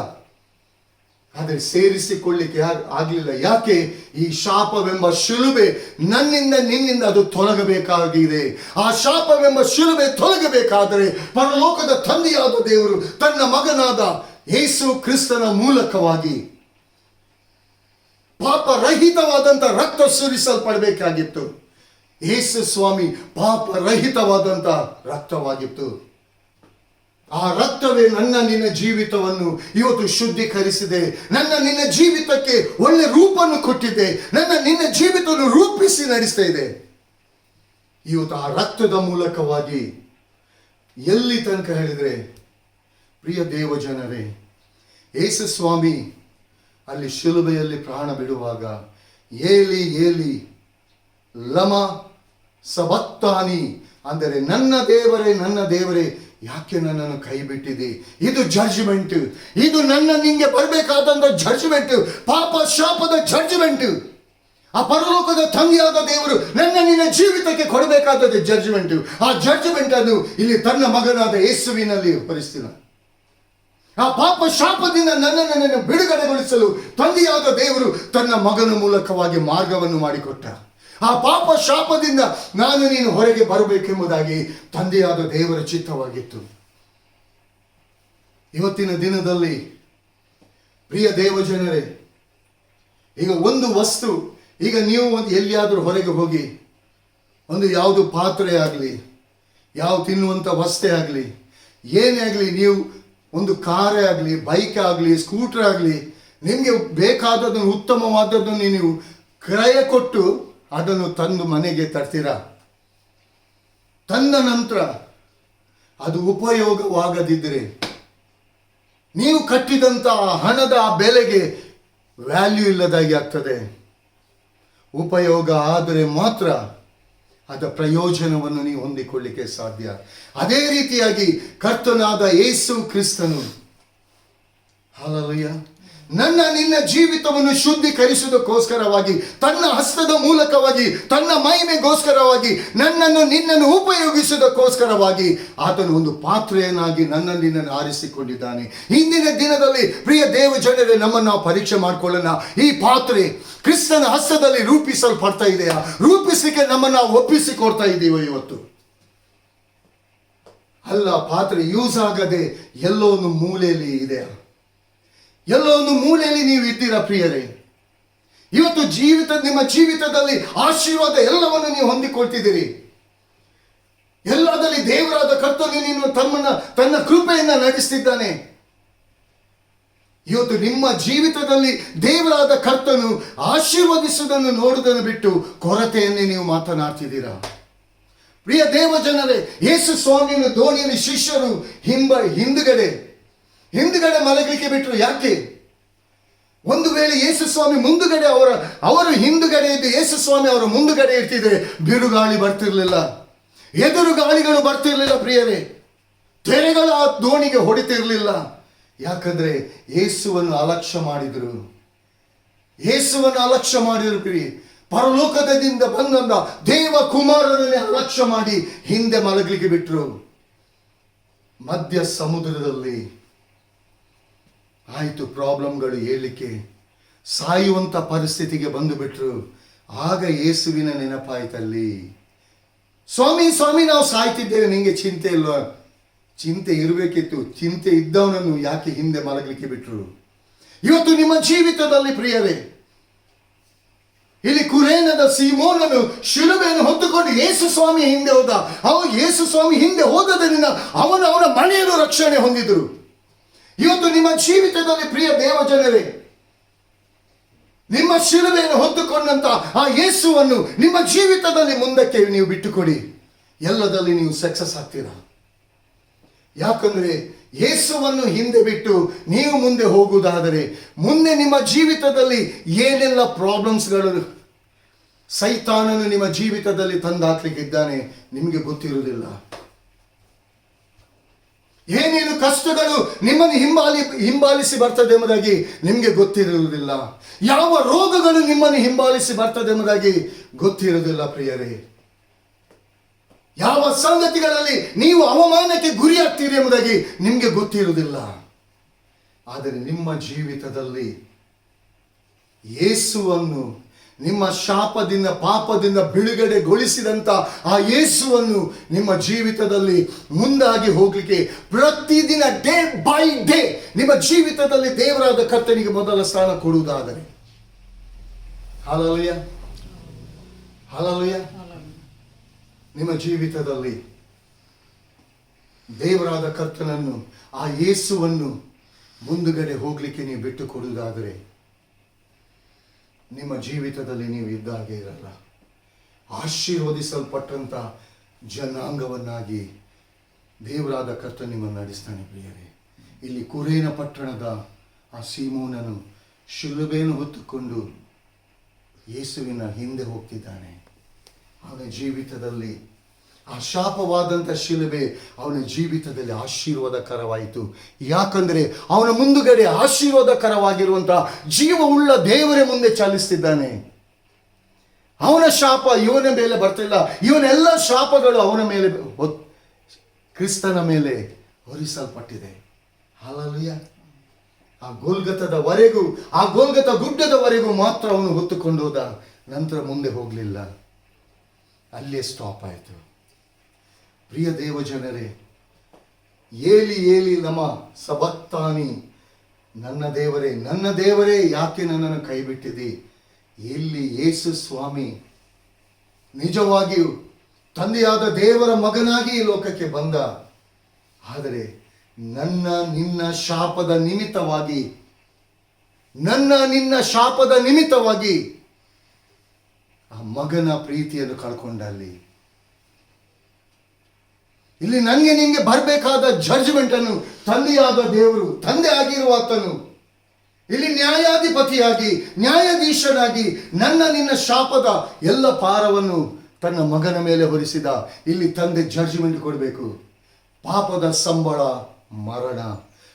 ಆದರೆ ಸೇರಿಸಿಕೊಳ್ಳಿಕ್ಕೆ ಆಗಲಿಲ್ಲ. ಯಾಕೆ? ಈ ಶಾಪವೆಂಬ ಶಿಲುಬೆ ನನ್ನಿಂದ ನಿನ್ನಿಂದ ಅದು ತೊಲಗಬೇಕಾಗಿದೆ. ಆ ಶಾಪವೆಂಬ ಶಿಲುಬೆ ತೊಲಗಬೇಕಾದರೆ ಪರಲೋಕದ ತಂದೆಯಾದ ದೇವರು ತನ್ನ ಮಗನಾದ ಯೇಸು ಕ್ರಿಸ್ತನ ಮೂಲಕವಾಗಿ ಪಾಪರಹಿತವಾದಂಥ ರಕ್ತ ಸುರಿಸಲ್ಪಡಬೇಕಾಗಿತ್ತು. ಯೇಸು ಸ್ವಾಮಿ ಪಾಪರಹಿತವಾದಂಥ ರಕ್ತವಾಗಿತ್ತು. ಆ ರಕ್ತವೇ ನನ್ನ ನಿನ್ನ ಜೀವಿತವನ್ನು ಇವತ್ತು ಶುದ್ಧೀಕರಿಸಿದೆ. ನನ್ನ ನಿನ್ನ ಜೀವಿತಕ್ಕೆ ಒಳ್ಳೆ ರೂಪವನ್ನು ಕೊಟ್ಟಿದೆ. ನನ್ನ ನಿನ್ನ ಜೀವಿತವನ್ನು ರೂಪಿಸಿ ನಡೆಸ್ತಾ ಇದೆ. ಇವತ್ತು ಆ ರಕ್ತದ ಮೂಲಕವಾಗಿ ಎಲ್ಲಿ ತನಕ ಹೇಳಿದರೆ, ಪ್ರಿಯ ದೇವ ಜನರೇ, ಯೇಸು ಸ್ವಾಮಿ ಅಲ್ಲಿ ಶಿಲುಬೆಯಲ್ಲಿ ಪ್ರಾಣ ಬಿಡುವಾಗ, ಏಲಿ ಏಲಿ ಲಮ ಸಬಕ್ತಾನಿ ಅಂದರೆ, ನನ್ನ ದೇವರೇ ಯಾಕೆ ನನ್ನನ್ನು ಕೈ ಬಿಟ್ಟಿದೆ? ಇದು ಜಡ್ಜ್ಮೆಂಟ್. ಇದು ನನ್ನ ನಿಂಗೆ ಬರಬೇಕಾದಂಥ ಜಡ್ಜ್ಮೆಂಟ್, ಪಾಪ ಶಾಪದ ಜಡ್ಜ್ಮೆಂಟ್. ಆ ಪರಲೋಕದ ತಂದೆಯಾದ ದೇವರು ನನ್ನ ನಿನ್ನ ಜೀವಿತಕ್ಕೆ ಕೊಡಬೇಕಾದದ್ದು ಜಡ್ಜ್ಮೆಂಟ್. ಆ ಜಡ್ಜ್ಮೆಂಟ್ ಅನ್ನು ಇಲ್ಲಿ ತನ್ನ ಮಗನಾದ ಯೇಸುವಿನಲ್ಲಿ ಹೊರಿಸ್ತಿಲ್ಲ. ಆ ಪಾಪ ಶಾಪದಿಂದ ನನ್ನನ್ನು ಬಿಡುಗಡೆಗೊಳಿಸಲು ತಂದೆಯಾದ ದೇವರು ತನ್ನ ಮಗನ ಮೂಲಕವಾಗಿ ಮಾರ್ಗವನ್ನು ಮಾಡಿಕೊಟ್ಟ. ಆ ಪಾಪ ಶಾಪದಿಂದ ನಾನು ನೀನು ಹೊರಗೆ ಬರಬೇಕೆಂಬುದಾಗಿ ತಂದೆಯಾದ ದೇವರ ಚಿತ್ತವಾಗಿತ್ತು. ಇವತ್ತಿನ ದಿನದಲ್ಲಿ ಪ್ರಿಯ ದೇವಜನರೇ, ಈಗ ಒಂದು ವಸ್ತು, ಈಗ ನೀವು ಎಲ್ಲಿಯಾದರೂ ಹೊರಗೆ ಹೋಗಿ ಒಂದು ಯಾವುದು ಪಾತ್ರೆ ಆಗಲಿ, ಯಾವ ತಿನ್ನುವಂಥ ವಸ್ತೆ ಆಗಲಿ, ಏನೇ ಆಗಲಿ, ನೀವು ಒಂದು ಕಾರೇ ಆಗಲಿ, ಬೈಕ್ ಆಗಲಿ, ಸ್ಕೂಟರ್ ಆಗಲಿ, ನಿಮಗೆ ಬೇಕಾದದನ್ನು ಉತ್ತಮವಾದದ್ದನ್ನು ನೀವು ಕ್ರಯ ಕೊಟ್ಟು ಅದನ್ನು ತಂದು ಮನೆಗೆ ತರ್ತೀರಾ. ತಂದ ನಂತರ ಅದು ಉಪಯೋಗವಾಗದಿದ್ದರೆ ನೀವು ಕಟ್ಟಿದಂಥ ಹಣದ ಬೆಲೆಗೆ ವ್ಯಾಲ್ಯೂ ಇಲ್ಲದಾಗಿ ಆಗ್ತದೆ. ಉಪಯೋಗ ಆದರೆ ಮಾತ್ರ ಅದರ ಪ್ರಯೋಜನವನ್ನು ನೀವು ಹೊಂದಿಕೊಳ್ಳಿಕ್ಕೆ ಸಾಧ್ಯ. ಅದೇ ರೀತಿಯಾಗಿ ಕರ್ತನಾದ ಯೇಸು ಕ್ರಿಸ್ತನು, ಹಲ್ಲೆಲೂಯಾ, ನನ್ನ ನಿನ್ನ ಜೀವಿತವನ್ನು ಶುದ್ಧೀಕರಿಸುವುದಕ್ಕೋಸ್ಕರವಾಗಿ ತನ್ನ ಹಸ್ತದ ಮೂಲಕವಾಗಿ ತನ್ನ ಮಹಿಮೆಗೋಸ್ಕರವಾಗಿ ನನ್ನನ್ನು ನಿನ್ನನ್ನು ಉಪಯೋಗಿಸುವುದಕ್ಕೋಸ್ಕರವಾಗಿ ಆತನು ಒಂದು ಪಾತ್ರೆಯನ್ನಾಗಿ ನನ್ನ ನಿನ್ನನ್ನು ಆರಿಸಿಕೊಂಡಿದ್ದಾನೆ. ಇಂದಿನ ದಿನದಲ್ಲಿ ಪ್ರಿಯ ದೇವ ಜನರೇ, ನಮ್ಮನ್ನು ನಾವು ಪರೀಕ್ಷೆ ಮಾಡಿಕೊಳ್ಳೋಣ. ಈ ಪಾತ್ರೆ ಕ್ರಿಸ್ತನ ಹಸ್ತದಲ್ಲಿ ರೂಪಿಸಲ್ಪಡ್ತಾ ಇದೆಯಾ? ರೂಪಿಸಲಿಕ್ಕೆ ನಮ್ಮನ್ನು ನಾವು ಒಪ್ಪಿಸಿಕೊಡ್ತಾ ಇದ್ದೀವೋ ಇವತ್ತು? ಅಲ್ಲ, ಪಾತ್ರೆ ಯೂಸ್ ಆಗದೆ ಎಲ್ಲೋ ಒಂದು ಮೂಲೆಯಲ್ಲಿ ಇದೆಯಾ? ಎಲ್ಲೋ ಒಂದು ಮೂಲೆಯಲ್ಲಿ ನೀವು ಇದ್ದೀರಾ ಪ್ರಿಯರೇ? ಇವತ್ತು ನಿಮ್ಮ ಜೀವಿತದಲ್ಲಿ ಆಶೀರ್ವಾದ ಎಲ್ಲವನ್ನು ನೀವು ಹೊಂದಿಕೊಳ್ತಿದ್ದೀರಿ. ಎಲ್ಲದಲ್ಲಿ ದೇವರಾದ ಕರ್ತನು ನೀನು ತನ್ನ ಕೃಪೆಯನ್ನು ನಡೆಸ್ತಿದ್ದಾನೆ. ಇವತ್ತು ನಿಮ್ಮ ಜೀವಿತದಲ್ಲಿ ದೇವರಾದ ಕರ್ತನು ಆಶೀರ್ವದಿಸುವುದನ್ನು ನೋಡುವುದನ್ನು ಬಿಟ್ಟು ಕೊರತೆಯನ್ನೇ ನೀವು ಮಾತನಾಡ್ತಿದ್ದೀರಾ. ಪ್ರಿಯ ದೇವ ಜನರೇ, ಯೇಸು ಸ್ವಾಮಿಯನ್ನು ದೋಣಿಯಲ್ಲಿ ಶಿಷ್ಯರು ಹಿಂದುಗಡೆ ಮಲಗಲಿಕ್ಕೆ ಬಿಟ್ಟರು. ಯಾಕೆ? ಒಂದು ವೇಳೆ ಯೇಸು ಸ್ವಾಮಿ ಮುಂದುಗಡೆ ಅವರು ಹಿಂದುಗಡೆ ಇದ್ದು ಯೇಸು ಸ್ವಾಮಿ ಅವರ ಮುಂದುಗಡೆ ಇರ್ತಿದ್ರೆ ಬಿರುಗಾಳಿ ಬರ್ತಿರ್ಲಿಲ್ಲ, ಎದುರು ಗಾಳಿಗಳು ಬರ್ತಿರ್ಲಿಲ್ಲ ಪ್ರಿಯರೇ, ತೆರೆಗಳು ಆ ದೋಣಿಗೆ ಹೊಡಿತಿರ್ಲಿಲ್ಲ. ಯಾಕಂದ್ರೆ ಯೇಸುವನ್ನು ಅಲಕ್ಷ್ಯ ಮಾಡಿದ್ರು. ಪ್ರಿಯ, ಪರಲೋಕದಿಂದ ಬಂದ ದೇವ ಕುಮಾರನನ್ನೇ ಅಲಕ್ಷ್ಯ ಮಾಡಿ ಹಿಂದೆ ಮಲಗಲಿಕ್ಕೆ ಬಿಟ್ರು. ಮಧ್ಯ ಸಮುದ್ರದಲ್ಲಿ ಆಯಿತು ಪ್ರಾಬ್ಲಮ್ಗಳು ಏಳಲಿಕ್ಕೆ, ಸಾಯುವಂಥ ಪರಿಸ್ಥಿತಿಗೆ ಬಂದು ಬಿಟ್ರು. ಆಗ ಯೇಸುವಿನ ನೆನಪಾಯ್ತಲ್ಲಿ, ಸ್ವಾಮಿ ನಾವು ಸಾಯ್ತಿದ್ದೇವೆ, ನಿಂಗೆ ಚಿಂತೆ ಇಲ್ವಾ? ಚಿಂತೆ ಇರಬೇಕಿತ್ತು. ಚಿಂತೆ ಇದ್ದವನನ್ನು ಯಾಕೆ ಹಿಂದೆ ಮಲಗಲಿಕ್ಕೆ ಬಿಟ್ರು? ಇವತ್ತು ನಿಮ್ಮ ಜೀವಿತದಲ್ಲಿ ಪ್ರಿಯರೇ, ಇಲ್ಲಿ ಕುರೇನದ ಸೀಮೋನನು ಶಿಲುಬೆಯನ್ನು ಹೊತ್ತುಕೊಂಡು ಯೇಸು ಸ್ವಾಮಿ ಹಿಂದೆ ಹೋದ. ಯೇಸು ಸ್ವಾಮಿ ಹಿಂದೆ ಹೋದದರಿಂದ ಅವನ ಮನೆಯನ್ನು ರಕ್ಷಣೆ ಹೊಂದಿದ್ರು. ಇವತ್ತು ನಿಮ್ಮ ಜೀವಿತದಲ್ಲಿ ಪ್ರಿಯ ದೇವ ಜನರೇ, ನಿಮ್ಮ ಶಿಲುಬೆಯನ್ನು ಹೊತ್ತುಕೊಂಡಂತ ಆ ಯೇಸುವನ್ನು ನಿಮ್ಮ ಜೀವಿತದಲ್ಲಿ ಮುಂದಕ್ಕೆ ನೀವು ಬಿಟ್ಟುಕೊಡಿ, ಎಲ್ಲದಲ್ಲಿ ನೀವು ಸಕ್ಸಸ್ ಆಗ್ತೀರಾ. ಯಾಕಂದ್ರೆ ಯೇಸುವನ್ನು ಹಿಂದೆ ಬಿಟ್ಟು ನೀವು ಮುಂದೆ ಹೋಗುವುದಾದರೆ ಮುಂದೆ ನಿಮ್ಮ ಜೀವಿತದಲ್ಲಿ ಏನೆಲ್ಲ ಪ್ರಾಬ್ಲಮ್ಸ್ಗಳು ಸೈತಾನನು ನಿಮ್ಮ ಜೀವಿತದಲ್ಲಿ ತಂದಾಕ್ಲಿಕ್ಕಿದ್ದಾನೆ ನಿಮಗೆ ಗೊತ್ತಿರುವುದಿಲ್ಲ. ಏನೇನು ಕಷ್ಟಗಳು ನಿಮ್ಮನ್ನು ಹಿಂಬಾಲಿಸಿ ಬರ್ತದೆ ಎಂಬುದಾಗಿ ನಿಮಗೆ ಗೊತ್ತಿರುವುದಿಲ್ಲ. ಯಾವ ರೋಗಗಳು ನಿಮ್ಮನ್ನು ಹಿಂಬಾಲಿಸಿ ಬರ್ತದೆ ಎಂಬುದಾಗಿ ಗೊತ್ತಿರುವುದಿಲ್ಲ ಪ್ರಿಯರೇ. ಯಾವ ಸಂಗತಿಗಳಲ್ಲಿ ನೀವು ಅವಮಾನಕ್ಕೆ ಗುರಿಯಾಗ್ತೀರಿ ಎಂಬುದಾಗಿ ನಿಮಗೆ ಗೊತ್ತಿರುವುದಿಲ್ಲ. ಆದರೆ ನಿಮ್ಮ ಜೀವಿತದಲ್ಲಿ ಯೇಸುವನ್ನು, ನಿಮ್ಮ ಶಾಪದಿಂದ ಪಾಪದಿಂದ ಬಿಡುಗಡೆಗೊಳಿಸಿದಂಥ ಆ ಯೇಸುವನ್ನು ನಿಮ್ಮ ಜೀವಿತದಲ್ಲಿ ಮುಂದಾಗಿ ಹೋಗಲಿಕ್ಕೆ ಪ್ರತಿದಿನ ಡೇ ಬೈ ಡೇ ನಿಮ್ಮ ಜೀವಿತದಲ್ಲಿ ದೇವರಾದ ಕರ್ತನಿಗೆ ಮೊದಲ ಸ್ಥಾನ ಕೊಡುವುದಾದರೆ, ಹಲ್ಲೆಲೂಯಾ ಹಲ್ಲೆಲೂಯಾ, ನಿಮ್ಮ ಜೀವಿತದಲ್ಲಿ ದೇವರಾದ ಕರ್ತನನ್ನು, ಆ ಯೇಸುವನ್ನು ಮುಂದುಗಡೆ ಹೋಗಲಿಕ್ಕೆ ನೀವು ಬಿಟ್ಟು ಕೊಡುವುದಾದರೆ ನಿಮ್ಮ ಜೀವಿತದಲ್ಲಿ ನೀವು ಇದ್ದಾಗೆ ಇರಲ್ಲ. ಆಶೀರ್ವದಿಸಲ್ಪಟ್ಟಂಥ ಜನಾಂಗವನ್ನಾಗಿ ದೇವರಾದ ಕರ್ತನು ನಿಮ್ಮನ್ನು ನಡೆಸ್ತಾನೆ. ಪ್ರಿಯರೇ, ಇಲ್ಲಿ ಕುರೇನ ಪಟ್ಟಣದ ಆ ಸೀಮೋನನು ಶಿಲುಬೆಯನ್ನು ಹೊತ್ತುಕೊಂಡು ಯೇಸುವಿನ ಹಿಂದೆ ಹೋಗ್ತಿದ್ದಾನೆ. ಅವನ ಜೀವಿತದಲ್ಲಿ ಆ ಶಾಪವಾದಂಥ ಶಿಲುಬೆ ಅವನ ಜೀವಿತದಲ್ಲಿ ಆಶೀರ್ವಾದಕರವಾಯಿತು. ಯಾಕಂದರೆ ಅವನ ಮುಂದುಗಡೆ ಆಶೀರ್ವಾದಕರವಾಗಿರುವಂಥ ಜೀವವುಳ್ಳ ದೇವರೇ ಮುಂದೆ ಚಾಲಿಸ್ತಿದ್ದಾನೆ. ಅವನ ಶಾಪ ಇವನ ಮೇಲೆ ಬರ್ತಿಲ್ಲ, ಇವನೆಲ್ಲ ಶಾಪಗಳು ಅವನ ಮೇಲೆ, ಕ್ರಿಸ್ತನ ಮೇಲೆ ಹೊರಿಸಲ್ಪಟ್ಟಿದೆ. ಹಲ್ಲೆಲೂಯಾ. ಆ ಗೋಲ್ಗತದವರೆಗೂ, ಆ ಗೋಲ್ಗತ ಗುಡ್ಡದವರೆಗೂ ಮಾತ್ರ ಅವನು ಹೊತ್ತುಕೊಂಡು ಹೋದ. ನಂತರ ಮುಂದೆ ಹೋಗಲಿಲ್ಲ, ಅಲ್ಲೇ ಸ್ಟಾಪ್ ಆಯಿತು. ಪ್ರಿಯ ದೇವ ಜನರೇ, ಏಲಿ ಏಲಿ ಲಮ ಸಬಕ್ತಾನಿ, ನನ್ನ ದೇವರೇ ನನ್ನ ದೇವರೇ ಯಾಕೆ ನನ್ನನ್ನು ಕೈ ಬಿಟ್ಟಿದೆ. ಇಲ್ಲಿ ಯೇಸು ಸ್ವಾಮಿ ನಿಜವಾಗಿಯೂ ತಂದೆಯಾದ ದೇವರ ಮಗನಾಗಿ ಈ ಲೋಕಕ್ಕೆ ಬಂದ. ಆದರೆ ನನ್ನ ನಿನ್ನ ಶಾಪದ ನಿಮಿತ್ತವಾಗಿ, ನನ್ನ ನಿನ್ನ ಶಾಪದ ನಿಮಿತ್ತವಾಗಿ ಆ ಮಗನ ಪ್ರೀತಿಯನ್ನು ಕಳ್ಕೊಂಡ. ಇಲ್ಲಿ ನನಗೆ ನಿಮಗೆ ಬರಬೇಕಾದ ಜಡ್ಜ್ಮೆಂಟ್ ಅನ್ನು ತಂದೆಯಾದ ದೇವರು, ತಂದೆ ಆಗಿರುವ ಆತನು ಇಲ್ಲಿ ನ್ಯಾಯಾಧಿಪತಿಯಾಗಿ, ನ್ಯಾಯಾಧೀಶನಾಗಿ ನನ್ನ ನಿನ್ನ ಶಾಪದ ಎಲ್ಲ ಭಾರವನ್ನು ತನ್ನ ಮಗನ ಮೇಲೆ ಹೊರಿಸಿದ. ಇಲ್ಲಿ ತಂದೆ ಜಡ್ಜ್ಮೆಂಟ್ ಕೊಡಬೇಕು. ಪಾಪದ ಸಂಬಳ ಮರಣ.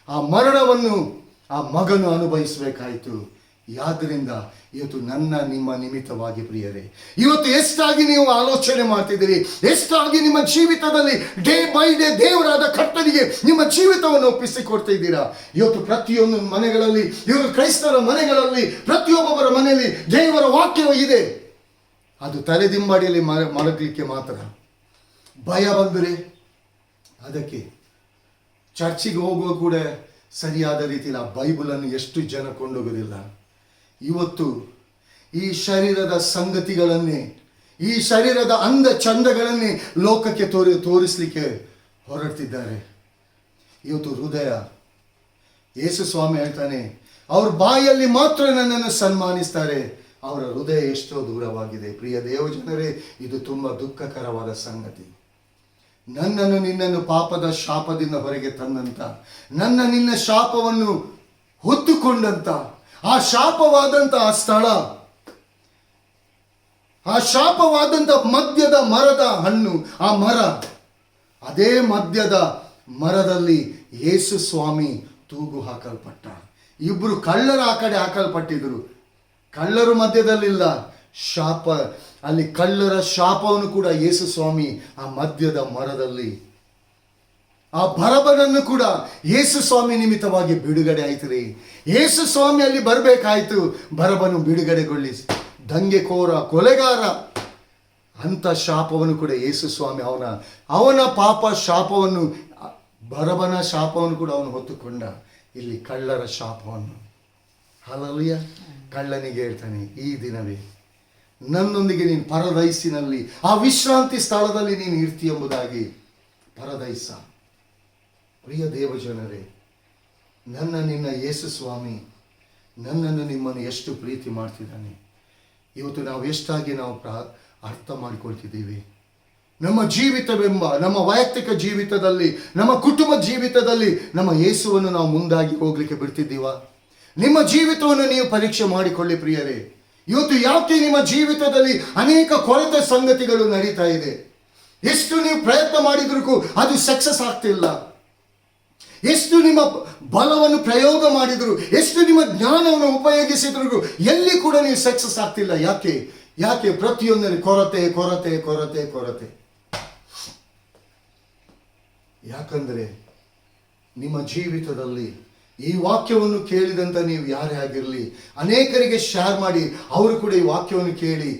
ಆ ಮರಣವನ್ನು ಆ ಮಗನು ಅನುಭವಿಸಬೇಕಾಯಿತು. ಯಾದ್ದರಿಂದ ಇವತ್ತು ನನ್ನ ನಿಮ್ಮ ನಿಮಿತ್ತವಾಗಿ ಪ್ರಿಯರೇ, ಇವತ್ತು ಎಷ್ಟಾಗಿ ನೀವು ಆಲೋಚನೆ ಮಾಡ್ತಿದ್ದೀರಿ, ಎಷ್ಟಾಗಿ ನಿಮ್ಮ ಜೀವಿತದಲ್ಲಿ ಡೇ ಬೈ ಡೇ ದೇವರಾದ ಕರ್ತನಿಗೆ ನಿಮ್ಮ ಜೀವಿತವನ್ನು ಒಪ್ಪಿಸಿಕೊಡ್ತಾ ಇದ್ದೀರಾ. ಇವತ್ತು ಪ್ರತಿಯೊಂದು ಮನೆಗಳಲ್ಲಿ, ಇವರು ಕ್ರೈಸ್ತರ ಮನೆಗಳಲ್ಲಿ, ಪ್ರತಿಯೊಬ್ಬೊಬ್ಬರ ಮನೆಯಲ್ಲಿ ದೇವರ ವಾಕ್ಯ ಇದೆ. ಅದು ತಲೆದಿಂಬಡಿಯಲ್ಲಿ ಮಲಗಲಿಕ್ಕೆ ಮಾತ್ರ. ಭಯ ಬಂದರೆ ಅದಕ್ಕೆ ಚರ್ಚಿಗೆ ಹೋಗುವ ಕೂಡ ಸರಿಯಾದ ರೀತಿಯಲ್ಲಿ ಆ ಬೈಬಲನ್ನು ಎಷ್ಟು ಜನ ಕೊಂಡೋಗೋದಿಲ್ಲ. ಇವತ್ತು ಈ ಶರೀರದ ಸಂಗತಿಗಳನ್ನೇ, ಈ ಶರೀರದ ಅಂದ ಚಂದಗಳನ್ನೇ ಲೋಕಕ್ಕೆ ತೋರಿಸಲಿಕ್ಕೆ ಹೊರಡ್ತಿದ್ದಾರೆ. ಇವತ್ತು ಹೃದಯ, ಯೇಸು ಸ್ವಾಮಿ ಹೇಳ್ತಾನೆ, ಅವ್ರ ಬಾಯಲ್ಲಿ ಮಾತ್ರ ನನ್ನನ್ನು ಸನ್ಮಾನಿಸ್ತಾರೆ, ಅವರ ಹೃದಯ ಎಷ್ಟೋ ದೂರವಾಗಿದೆ. ಪ್ರಿಯ ದೇವಜನರೇ, ಇದು ತುಂಬ ದುಃಖಕರವಾದ ಸಂಗತಿ. ನನ್ನನ್ನು ನಿನ್ನನ್ನು ಪಾಪದ ಶಾಪದಿಂದ ಹೊರಗೆ ತಂದಂತ, ನನ್ನ ನಿನ್ನ ಶಾಪವನ್ನು ಹೊತ್ತುಕೊಂಡಂತ ಆ ಶಾಪವಾದಂಥ ಆ ಸ್ಥಳ, ಆ ಶಾಪವಾದಂಥ ಮದ್ಯದ ಮರದ ಹಣ್ಣು, ಆ ಮರ, ಅದೇ ಮದ್ಯದ ಮರದಲ್ಲಿ ಯೇಸು ಸ್ವಾಮಿ ತೂಗು ಹಾಕಲ್ಪಟ್ಟ. ಇಬ್ಬರು ಕಳ್ಳರ ಆ ಕಡೆ ಹಾಕಲ್ಪಟ್ಟಿದ್ರು. ಕಳ್ಳರು ಮಧ್ಯದಲ್ಲಿಲ್ಲ, ಶಾಪ, ಅಲ್ಲಿ ಕಳ್ಳರ ಶಾಪವನ್ನು ಕೂಡ ಯೇಸು ಸ್ವಾಮಿ ಆ ಮದ್ಯದ ಮರದಲ್ಲಿ, ಆ ಬರಬನನ್ನು ಕೂಡ ಯೇಸು ಸ್ವಾಮಿ ನಿಮಿತ್ತವಾಗಿ ಬಿಡುಗಡೆ ಆಯ್ತು ರೀ. ಯೇಸು ಸ್ವಾಮಿ ಅಲ್ಲಿ ಬರಬೇಕಾಯ್ತು, ಬರಬನು ಬಿಡುಗಡೆಗೊಳಿಸಿ, ದಂಗೆಕೋರ, ಕೊಲೆಗಾರ ಅಂತ ಶಾಪವನ್ನು ಕೂಡ ಯೇಸು ಸ್ವಾಮಿ ಅವನ ಪಾಪ ಶಾಪವನ್ನು, ಬರಬನ ಶಾಪವನ್ನು ಕೂಡ ಅವನು ಹೊತ್ತುಕೊಂಡ. ಇಲ್ಲಿ ಕಳ್ಳರ ಶಾಪವನ್ನು. ಹಲ್ಲೆಲೂಯಾ. ಕಳ್ಳನಿಗೆ ಹೇಳ್ತಾನೆ, ಈ ದಿನವೇ ನನ್ನೊಂದಿಗೆ ನೀನು ಪರದೈಸಿನಲ್ಲಿ, ಆ ವಿಶ್ರಾಂತಿ ಸ್ಥಳದಲ್ಲಿ ನೀನು ಇರ್ತಿ ಎಂಬುದಾಗಿ. ಪರದೈಸ. ಪ್ರಿಯ ದೇವಜನರೇ, ನನ್ನ ನಿನ್ನ ಯೇಸು ಸ್ವಾಮಿ ನನ್ನನ್ನು ನಿಮ್ಮನ್ನು ಎಷ್ಟು ಪ್ರೀತಿ ಮಾಡ್ತಿದ್ದಾನೆ. ಇವತ್ತು ನಾವು ಎಷ್ಟಾಗಿ ನಾವು ಅರ್ಥ ಮಾಡಿಕೊಳ್ತಿದ್ದೀವಿ. ನಮ್ಮ ಜೀವಿತವೆಂಬ, ನಮ್ಮ ವೈಯಕ್ತಿಕ ಜೀವಿತದಲ್ಲಿ, ನಮ್ಮ ಕುಟುಂಬ ಜೀವಿತದಲ್ಲಿ ನಮ್ಮ ಯೇಸುವನ್ನು ನಾವು ಮುಂದಾಗಿ ಹೋಗ್ಲಿಕ್ಕೆ ಬಿಡ್ತಿದ್ದೀವ? ನಿಮ್ಮ ಜೀವಿತವನ್ನು ನೀವು ಪರೀಕ್ಷೆ ಮಾಡಿಕೊಳ್ಳಿ ಪ್ರಿಯರೇ. ಇವತ್ತು ಯಾಕೆ ನಿಮ್ಮ ಜೀವಿತದಲ್ಲಿ ಅನೇಕ ಕೊರತೆ ಸಂಗತಿಗಳು ನಡೀತಾ ಇದೆ? ಎಷ್ಟು ನೀವು ಪ್ರಯತ್ನ ಮಾಡಿದ್ರೂ ಅದು ಸಕ್ಸಸ್ ಆಗ್ತಿಲ್ಲ. ಎಷ್ಟು ನಿಮ್ಮ ಬಲವನ್ನು ಪ್ರಯೋಗ ಮಾಡಿದ್ರು, ಎಷ್ಟು ನಿಮ್ಮ ಜ್ಞಾನವನ್ನು ಉಪಯೋಗಿಸಿದ್ರು, ಎಲ್ಲಿ ಕೂಡ ನೀವು ಸಕ್ಸಸ್ ಆಗ್ತಿಲ್ಲ. ಯಾಕೆ? ಪ್ರತಿಯೊಂದರಲ್ಲಿ ಕೊರತೆ ಕೊರತೆ ಕೊರತೆ ಕೊರತೆ. ಯಾಕಂದರೆ ನಿಮ್ಮ ಜೀವಿತದಲ್ಲಿ ಈ ವಾಕ್ಯವನ್ನು ಕೇಳಿದಂಥ ನೀವು ಯಾರೇ ಆಗಿರಲಿ, ಅನೇಕರಿಗೆ ಶೇರ್ ಮಾಡಿ ಅವರು ಕೂಡ ಈ ವಾಕ್ಯವನ್ನು ಕೇಳಿ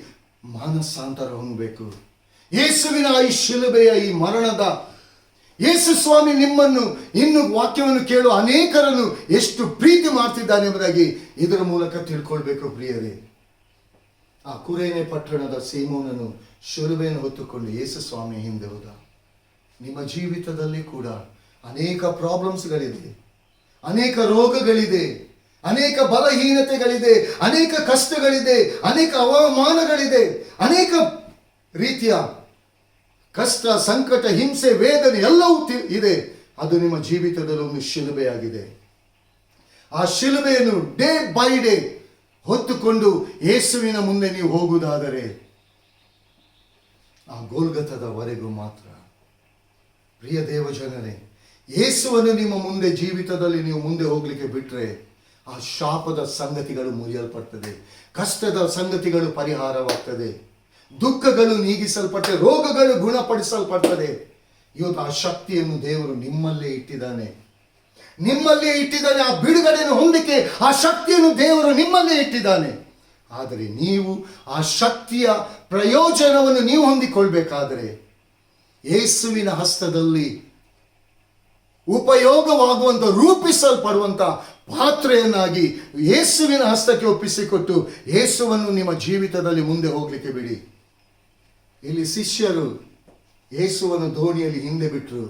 ಮಾನಸಾಂತರ ಹೊಂದಬೇಕು. ಯೇಸುವಿನ ಈ ಶಿಲುಬೆಯ ಈ ಮರಣದ, ಯೇಸು ಸ್ವಾಮಿ ನಿಮ್ಮನ್ನು ಇನ್ನು ವಾಕ್ಯವನ್ನು ಕೇಳು ಅನೇಕರನ್ನು ಎಷ್ಟು ಪ್ರೀತಿ ಮಾಡ್ತಿದ್ದಾನೆ ಎಂಬುದಾಗಿ ಇದರ ಮೂಲಕ ತಿಳ್ಕೊಳ್ಬೇಕು ಪ್ರಿಯರೇ. ಆ ಕುರೇನೆ ಪಟ್ಟಣದ ಸೀಮೋನನು ಶಿಲುಬೆಯನ್ನು ಹೊತ್ತುಕೊಂಡು ಯೇಸು ಸ್ವಾಮಿ ಹಿಂದೆ ಹೋದ. ನಿಮ್ಮ ಜೀವಿತದಲ್ಲಿ ಕೂಡ ಅನೇಕ ಪ್ರಾಬ್ಲಮ್ಸ್ಗಳಿದೆ, ಅನೇಕ ರೋಗಗಳಿದೆ, ಅನೇಕ ಬಲಹೀನತೆಗಳಿದೆ, ಅನೇಕ ಕಷ್ಟಗಳಿದೆ, ಅನೇಕ ಅವಮಾನಗಳಿದೆ, ಅನೇಕ ರೀತಿಯ ಕಷ್ಟ, ಸಂಕಟ, ಹಿಂಸೆ, ವೇದನೆ ಎಲ್ಲವೂ ಇದೆ. ಅದು ನಿಮ್ಮ ಜೀವಿತದಲ್ಲಿ ಒಂದು ಶಿಲುಬೆಯಾಗಿದೆ. ಆ ಶಿಲುಬೆಯನ್ನು ಡೇ ಬೈ ಡೇ ಹೊತ್ತುಕೊಂಡು ಯೇಸುವಿನ ಮುಂದೆ ನೀವು ಹೋಗುವುದಾದರೆ ಆ ಗೋಲ್ಗತದವರೆಗೂ ಮಾತ್ರ. ಪ್ರಿಯ ದೇವಜನರೇ, ಯೇಸುವನ್ನು ನಿಮ್ಮ ಮುಂದೆ ಜೀವಿತದಲ್ಲಿ ನೀವು ಮುಂದೆ ಹೋಗ್ಲಿಕ್ಕೆ ಬಿಟ್ಟರೆ ಆ ಶಾಪದ ಸಂಗತಿಗಳು ಮುರಿಯಲ್ಪಡ್ತದೆ, ಕಷ್ಟದ ಸಂಗತಿಗಳು ಪರಿಹಾರವಾಗ್ತದೆ, ದುಃಖಗಳು ನೀಗಿಸಲ್ಪಟ್ಟೆ, ರೋಗಗಳು ಗುಣಪಡಿಸಲ್ಪಡ್ತದೆ. ಇವತ್ತು ಆ ಶಕ್ತಿಯನ್ನು ದೇವರು ನಿಮ್ಮಲ್ಲೇ ಇಟ್ಟಿದ್ದಾನೆ, ನಿಮ್ಮಲ್ಲೇ ಇಟ್ಟಿದ್ದಾನೆ. ಆ ಬಿಡುಗಡೆಯನ್ನು ಹೊಂದಕ್ಕೆ ಆ ಶಕ್ತಿಯನ್ನು ದೇವರು ನಿಮ್ಮಲ್ಲೇ ಇಟ್ಟಿದ್ದಾನೆ. ಆದರೆ ನೀವು ಆ ಶಕ್ತಿಯ ಪ್ರಯೋಜನವನ್ನು ನೀವು ಹೊಂದಿಕೊಳ್ಬೇಕಾದರೆ ಯೇಸುವಿನ ಹಸ್ತದಲ್ಲಿ ಉಪಯೋಗವಾಗುವಂಥ, ರೂಪಿಸಲ್ಪಡುವಂಥ ಪಾತ್ರೆಯನ್ನಾಗಿ ಯೇಸುವಿನ ಹಸ್ತಕ್ಕೆ ಒಪ್ಪಿಸಿಕೊಟ್ಟು ಯೇಸುವನ್ನು ನಿಮ್ಮ ಜೀವಿತದಲ್ಲಿ ಮುಂದೆ ಹೋಗಲಿಕ್ಕೆ ಬಿಡಿ. ಇಲ್ಲಿ ಶಿಷ್ಯರು ಯೇಸುವನ್ನು ದೋಣಿಯಲ್ಲಿ ಹಿಂದೆ ಬಿಟ್ಟರು.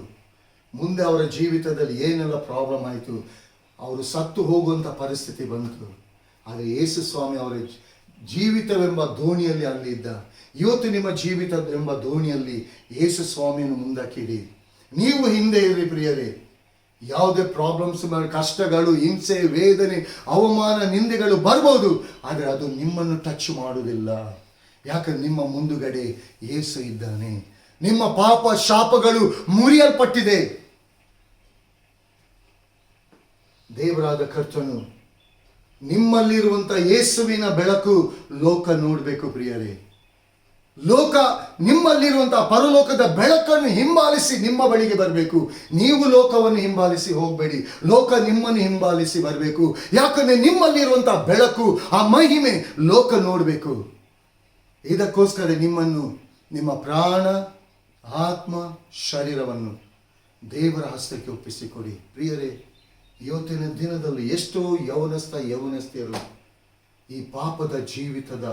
ಮುಂದೆ ಅವರ ಜೀವಿತದಲ್ಲಿ ಏನೆಲ್ಲ ಪ್ರಾಬ್ಲಮ್ ಆಯಿತು, ಅವರು ಸತ್ತು ಹೋಗುವಂಥ ಪರಿಸ್ಥಿತಿ ಬಂತು. ಆದರೆ ಯೇಸು ಸ್ವಾಮಿ ಅವರ ಜೀವಿತವೆಂಬ ದೋಣಿಯಲ್ಲಿ ಅಲ್ಲಿ ಇದ್ದ. ಇವತ್ತು ನಿಮ್ಮ ಜೀವಿತ ಎಂಬ ದೋಣಿಯಲ್ಲಿ ಯೇಸು ಸ್ವಾಮಿಯನ್ನು ಮುಂದಕ್ಕಿಡಿ. ನೀವು ಹಿಂದೆ ಇರ್ರಿ ಪ್ರಿಯರೇ. ಯಾವುದೇ ಪ್ರಾಬ್ಲಮ್ಸ್, ಕಷ್ಟಗಳು, ಹಿಂಸೆ, ವೇದನೆ, ಅವಮಾನ, ನಿಂದೆಗಳು ಬರ್ಬೋದು, ಆದರೆ ಅದು ನಿಮ್ಮನ್ನು ಟಚ್ ಮಾಡುವುದಿಲ್ಲ. ಯಾಕಂದ್ರೆ ನಿಮ್ಮ ಮುಂದುಗಡೆ ಯೇಸು ಇದ್ದಾನೆ. ನಿಮ್ಮ ಪಾಪ ಶಾಪಗಳು ಮುರಿಯಲ್ಪಟ್ಟಿದೆ. ದೇವರಾದ ಕರ್ತನು ನಿಮ್ಮಲ್ಲಿರುವಂಥ ಯೇಸುವಿನ ಬೆಳಕು ಲೋಕ ನೋಡಬೇಕು ಪ್ರಿಯರೇ. ಲೋಕ ನಿಮ್ಮಲ್ಲಿರುವಂತಹ ಪರಲೋಕದ ಬೆಳಕನ್ನು ಹಿಂಬಾಲಿಸಿ ನಿಮ್ಮ ಬಳಿಗೆ ಬರಬೇಕು. ನೀವು ಲೋಕವನ್ನು ಹಿಂಬಾಲಿಸಿ ಹೋಗಬೇಡಿ, ಲೋಕ ನಿಮ್ಮನ್ನು ಹಿಂಬಾಲಿಸಿ ಬರಬೇಕು. ಯಾಕಂದ್ರೆ ನಿಮ್ಮಲ್ಲಿರುವಂತಹ ಬೆಳಕು, ಆ ಮಹಿಮೆ ಲೋಕ ನೋಡಬೇಕು. ಇದಕ್ಕೋಸ್ಕರ ನಿಮ್ಮನ್ನು, ನಿಮ್ಮ ಪ್ರಾಣ, ಆತ್ಮ, ಶರೀರವನ್ನು ದೇವರ ಹಸ್ತಕ್ಕೆ ಒಪ್ಪಿಸಿಕೊಡಿ ಪ್ರಿಯರೇ. ಇವತ್ತಿನ ದಿನದಲ್ಲಿ ಎಷ್ಟೋ ಯೌವನಸ್ಥರು ಈ ಪಾಪದ ಜೀವಿತದ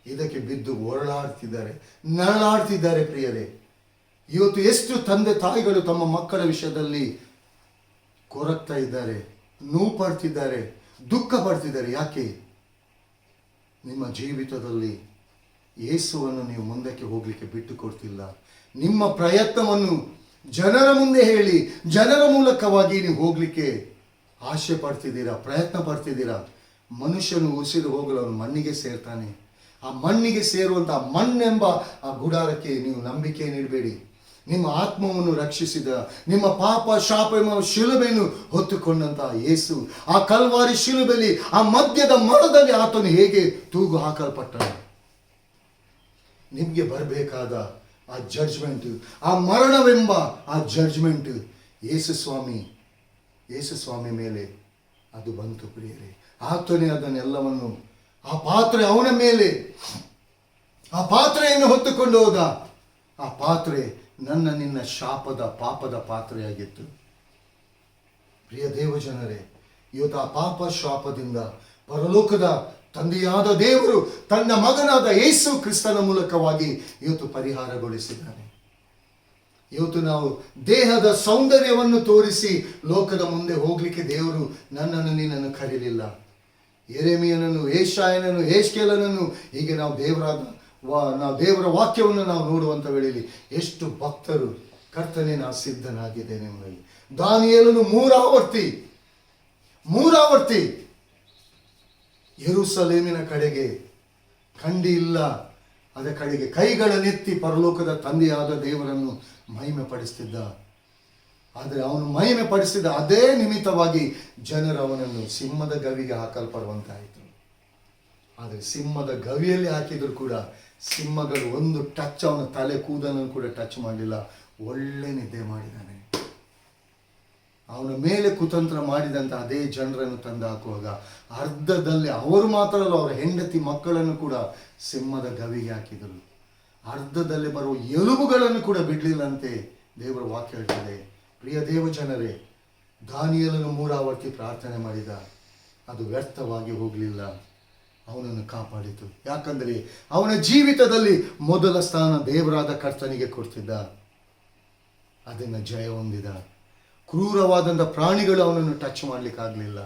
ಇದಕ್ಕೆ ಬಿದ್ದು ಹೊರಳಾಡ್ತಿದ್ದಾರೆ, ನರಳಾಡ್ತಿದ್ದಾರೆ ಪ್ರಿಯರೇ. ಇವತ್ತು ಎಷ್ಟು ತಂದೆ ತಾಯಿಗಳು ತಮ್ಮ ಮಕ್ಕಳ ವಿಷಯದಲ್ಲಿ ಕೊರಗ್ತಾ ಇದ್ದಾರೆ, ನೋವು ಪಡ್ತಿದ್ದಾರೆ, ದುಃಖ ಪಡ್ತಿದ್ದಾರೆ. ಯಾಕೆ? ನಿಮ್ಮ ಜೀವಿತದಲ್ಲಿ ಯೇಸುವನ್ನು ನೀವು ಮುಂದಕ್ಕೆ ಹೋಗಲಿಕ್ಕೆ ಬಿಟ್ಟು ಕೊಡ್ತಿಲ್ಲ. ನಿಮ್ಮ ಪ್ರಯತ್ನವನ್ನು ಜನರ ಮುಂದೆ ಹೇಳಿ, ಜನರ ಮೂಲಕವಾಗಿ ನೀವು ಹೋಗಲಿಕ್ಕೆ ಆಸೆ ಪಡ್ತಿದ್ದೀರಾ, ಪ್ರಯತ್ನ ಪಡ್ತಿದ್ದೀರಾ. ಮನುಷ್ಯನು ಉಸಿರು ಹೋಗಲು ಅವನು ಮಣ್ಣಿಗೆ ಸೇರ್ತಾನೆ. ಆ ಮಣ್ಣಿಗೆ ಸೇರುವಂಥ ಮಣ್ಣೆಂಬ ಆ ಗುಡಾರಕ್ಕೆ ನೀವು ನಂಬಿಕೆ ನೀಡಬೇಡಿ. ನಿಮ್ಮ ಆತ್ಮವನ್ನು ರಕ್ಷಿಸಿದ, ನಿಮ್ಮ ಪಾಪ ಶಾಪ ಎಂಬ ಶಿಲುಬೆಯನ್ನು ಹೊತ್ತುಕೊಂಡಂತಹ ಯೇಸು ಆ ಕಲ್ವಾರಿ ಶಿಲುಬೆಯಲ್ಲಿ, ಆ ಮಧ್ಯದ ಮರದಲ್ಲಿ ಆತನು ಹೇಗೆ ತೂಗು ಹಾಕಲ್ಪಟ್ಟ. ನಿಮಗೆ ಬರಬೇಕಾದ ಆ ಜಡ್ಜ್ಮೆಂಟ್, ಆ ಮರಣವೆಂಬ ಆ ಜಡ್ಜ್ಮೆಂಟ್ ಯೇಸು ಸ್ವಾಮಿ ಮೇಲೆ ಅದು ಬಂತು ಪ್ರಿಯರೇ. ಆತನೇ ಅದನ್ನೆಲ್ಲವನ್ನು, ಆ ಪಾತ್ರೆ ಅವನ ಮೇಲೆ, ಆ ಪಾತ್ರೆಯನ್ನು ಹೊತ್ತುಕೊಂಡು ಹೋದ. ಆ ಪಾತ್ರೆ ನನ್ನ ನಿನ್ನ ಶಾಪದ ಪಾಪದ ಪಾತ್ರೆಯಾಗಿತ್ತು. ಪ್ರಿಯ ದೇವಜನರೇ, ಇವತ್ತು ಆ ಪಾಪ ಶಾಪದಿಂದ ಪರಲೋಕದ ತಂದೆಯಾದ ದೇವರು ತನ್ನ ಮಗನಾದ ಯೇಸು ಕ್ರಿಸ್ತನ ಮೂಲಕವಾಗಿ ಇವತ್ತು ಪರಿಹಾರಗೊಳಿಸಿದ್ದಾನೆ. ಇವತ್ತು ನಾವು ದೇಹದ ಸೌಂದರ್ಯವನ್ನು ತೋರಿಸಿ ಲೋಕದ ಮುಂದೆ ಹೋಗಲಿಕ್ಕೆ ದೇವರು ನನ್ನನ್ನು ನಿನ್ನನ್ನು ಕರೀಲಿಲ್ಲ. ಯೆರೆಮೀಯನನ್ನು, ಯೆಶಾಯನನ್ನು, ಯೆಹೆಜ್ಕೇಲನನ್ನು, ಹೀಗೆ ನಾವು ದೇವರ ವಾಕ್ಯವನ್ನು ನಾವು ನೋಡುವಂಥ ವೇಳೆಯಲ್ಲಿ ಎಷ್ಟು ಭಕ್ತರು ಕರ್ತನೇ ನಾನು ಸಿದ್ಧನಾಗಿದ್ದೇನೆ ಎಂಬುದಾಗಿ. ದಾನಿಯೇಲನು ಮೂರಾವರ್ತಿ ಯೆರೂಸಲೇಮಿನ ಕಡೆಗೆ ಕಂಡಿ ಇಲ್ಲ, ಅದ ಕಡೆಗೆ ಕೈಗಳನ್ನೆತ್ತಿ ಪರಲೋಕದ ತಂದೆಯಾದ ದೇವರನ್ನು ಮಹಿಮೆ ಪಡಿಸ್ತಿದ್ದ. ಆದರೆ ಅವನು ಮಹಿಮೆ ಪಡಿಸಿದ ಅದೇ ನಿಮಿತ್ತವಾಗಿ ಜನರು ಅವನನ್ನು ಸಿಂಹದ ಗವಿಗೆ ಹಾಕಲ್ಪಡುವಂತಾಯಿತು. ಆದರೆ ಸಿಂಹದ ಗವಿಯಲ್ಲಿ ಹಾಕಿದ್ರು ಕೂಡ ಸಿಂಹಗಳು ಒಂದು ಟಚ್ ಅವನ ತಲೆ ಕೂದಲನ್ನು ಕೂಡ ಟಚ್ ಮಾಡಲಿಲ್ಲ. ಒಳ್ಳೆ ನಿದ್ದೆ ಮಾಡಿದ್ದಾನೆ. ಅವನ ಮೇಲೆ ಕುತಂತ್ರ ಮಾಡಿದಂಥ ಅದೇ ಜನರನ್ನು ತಂದು ಹಾಕುವಾಗ ಅರ್ಧದಲ್ಲಿ ಅವರು ಮಾತ್ರ ಅಲ್ಲ, ಅವರ ಹೆಂಡತಿ ಮಕ್ಕಳನ್ನು ಕೂಡ ಸಿಂಹದ ಗವಿಗೆ ಹಾಕಿದರು. ಅರ್ಧದಲ್ಲಿ ಬರುವ ಎಲುಬುಗಳನ್ನು ಕೂಡ ಬಿಡಲಿಲ್ಲಂತೆ ದೇವರ ವಾಕ್ಯ ಹೇಳ್ತದೆ. ಪ್ರಿಯ ದೇವ ಜನರೇ, ದಾನಿಯೇಲನು 3 ಆವರ್ತಿ ಪ್ರಾರ್ಥನೆ ಮಾಡಿದ, ಅದು ವ್ಯರ್ಥವಾಗಿ ಹೋಗಲಿಲ್ಲ, ಅವನನ್ನು ಕಾಪಾಡಿತು. ಯಾಕಂದರೆ ಅವನ ಜೀವಿತದಲ್ಲಿ ಮೊದಲ ಸ್ಥಾನ ದೇವರಾದ ಕರ್ತನಿಗೆ ಕೊಡ್ತಿದ್ದ, ಅದನ್ನು ಜಯ ಹೊಂದಿದ. ಕ್ರೂರವಾದಂಥ ಪ್ರಾಣಿಗಳು ಅವನನ್ನು ಟಚ್ ಮಾಡಲಿಕ್ಕಾಗಲಿಲ್ಲ.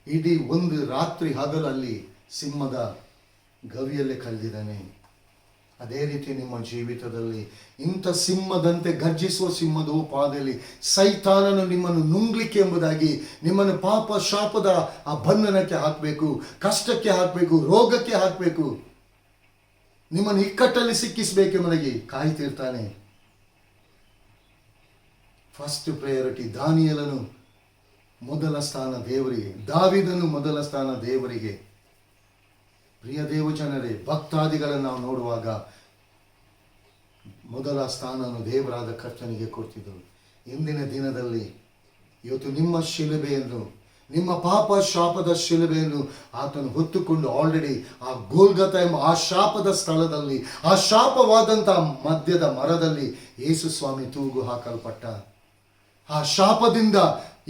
ಇಡೀ ಒಂದು ರಾತ್ರಿ ಹಗಲು ಅಲ್ಲಿ ಸಿಂಹದ ಗವಿಯಲ್ಲೇ ಕಳೆದಿದ್ದಾನೆ. ಅದೇ ರೀತಿ ನಿಮ್ಮ ಜೀವಿತದಲ್ಲಿ ಇಂಥ ಸಿಂಹದಂತೆ ಗರ್ಜಿಸುವ ಸಿಂಹದ ಪಾದದಲ್ಲಿ ಸೈತಾನನು ನಿಮ್ಮನ್ನು ನುಂಗ್ಲಿಕ್ಕೆ ಎಂಬುದಾಗಿ ನಿಮ್ಮನ್ನು ಪಾಪ ಶಾಪದ ಆ ಬಂಧನಕ್ಕೆ ಹಾಕಬೇಕು, ಕಷ್ಟಕ್ಕೆ ಹಾಕಬೇಕು, ರೋಗಕ್ಕೆ ಹಾಕಬೇಕು, ನಿಮ್ಮನ್ನು ಇಕ್ಕಟ್ಟಲ್ಲಿ ಸಿಕ್ಕಿಸಬೇಕೆಂಬುದಾಗಿ ಕಾಯ್ತಿರ್ತಾನೆ. ಫಸ್ಟ್ ಪ್ರಯಾರಿಟಿ ದಾನಿಯೇಲನು ಮೊದಲ ಸ್ಥಾನ ದೇವರಿಗೆ, ದಾವೀದನು ಮೊದಲ ಸ್ಥಾನ ದೇವರಿಗೆ. ಪ್ರಿಯ ದೇವ ಜನರೇ, ಭಕ್ತಾದಿಗಳನ್ನು ನಾವು ನೋಡುವಾಗ ಮೊದಲ ಸ್ಥಾನವನ್ನು ದೇವರಾದ ಕರ್ತನಿಗೆ ಕೊಡ್ತಿದ್ದರು. ಇಂದಿನ ದಿನದಲ್ಲಿ ಇವತ್ತು ನಿಮ್ಮ ಶಿಲುಬೆಯನ್ನು, ನಿಮ್ಮ ಪಾಪ ಶಾಪದ ಶಿಲುಬೆಯನ್ನು ಆತನು ಹೊತ್ತುಕೊಂಡು ಆಲ್ರೆಡಿ ಆ ಗೋಲ್ಗತ ಎಂಬ ಆ ಶಾಪದ ಸ್ಥಳದಲ್ಲಿ, ಆ ಶಾಪವಾದಂಥ ಮಧ್ಯದ ಮರದಲ್ಲಿ ಯೇಸು ಸ್ವಾಮಿ ತೂಗು ಹಾಕಲ್ಪಟ್ಟ. ಆ ಶಾಪದಿಂದ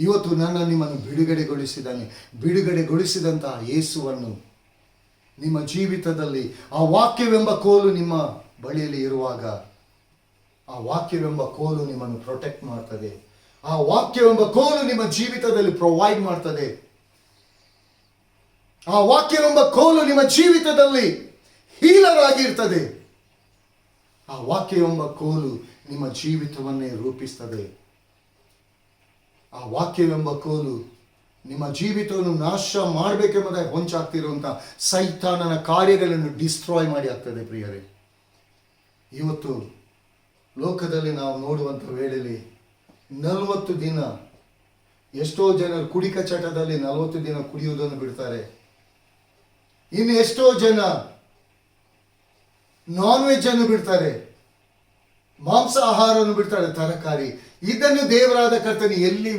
ಇವತ್ತು ನಿಮ್ಮನ್ನು ಬಿಡುಗಡೆಗೊಳಿಸಿದ್ದಾನೆ. ಬಿಡುಗಡೆಗೊಳಿಸಿದಂಥ ಯೇಸುವನ್ನು ನಿಮ್ಮ ಜೀವಿತದಲ್ಲಿ ಆ ವಾಕ್ಯವೆಂಬ ಕೋಲು ನಿಮ್ಮ ಬಳಿಯಲ್ಲಿ ಇರುವಾಗ, ಆ ವಾಕ್ಯವೆಂಬ ಕೋಲು ನಿಮ್ಮನ್ನು ಪ್ರೊಟೆಕ್ಟ್ ಮಾಡ್ತದೆ. ಆ ವಾಕ್ಯವೆಂಬ ಕೋಲು ನಿಮ್ಮ ಜೀವಿತದಲ್ಲಿ ಪ್ರೊವೈಡ್ ಮಾಡ್ತದೆ. ಆ ವಾಕ್ಯವೆಂಬ ಕೋಲು ನಿಮ್ಮ ಜೀವಿತದಲ್ಲಿ ಹೀಲರ್ ಆಗಿರ್ತದೆ. ಆ ವಾಕ್ಯವೆಂಬ ಕೋಲು ನಿಮ್ಮ ಜೀವಿತವನ್ನೇ ರೂಪಿಸ್ತದೆ. ಆ ವಾಕ್ಯವೆಂಬ ಕೋಲು ನಿಮ್ಮ ಜೀವಿತವನ್ನು ನಾಶ ಮಾಡಬೇಕೆಂಬುದಾಗಿ ಹೊಂಚಾಗ್ತಿರುವಂಥ ಸೈತಾನನ ಕಾರ್ಯಗಳನ್ನು ಡಿಸ್ಟ್ರಾಯ್ ಮಾಡಿ ಆಗ್ತದೆ. ಪ್ರಿಯರೇ, ಇವತ್ತು ಲೋಕದಲ್ಲಿ ನಾವು ನೋಡುವಂಥ ವೇಳೆಯಲ್ಲಿ 40 ದಿನ ಎಷ್ಟೋ ಜನರು ಕುಡಿಕ ಚಟದಲ್ಲಿ 40 ದಿನ ಕುಡಿಯುವುದನ್ನು ಬಿಡ್ತಾರೆ. ಇನ್ನು ಎಷ್ಟೋ ಜನ ನಾನ್ ವೆಜ್ ಅನ್ನು ಬಿಡ್ತಾರೆ, ಮಾಂಸ ಆಹಾರವನ್ನು ಬಿಡ್ತಾರೆ, ತರಕಾರಿ. ಇದನ್ನು ದೇವರಾದ ಕರ್ತನು ಎಲ್ಲಿ,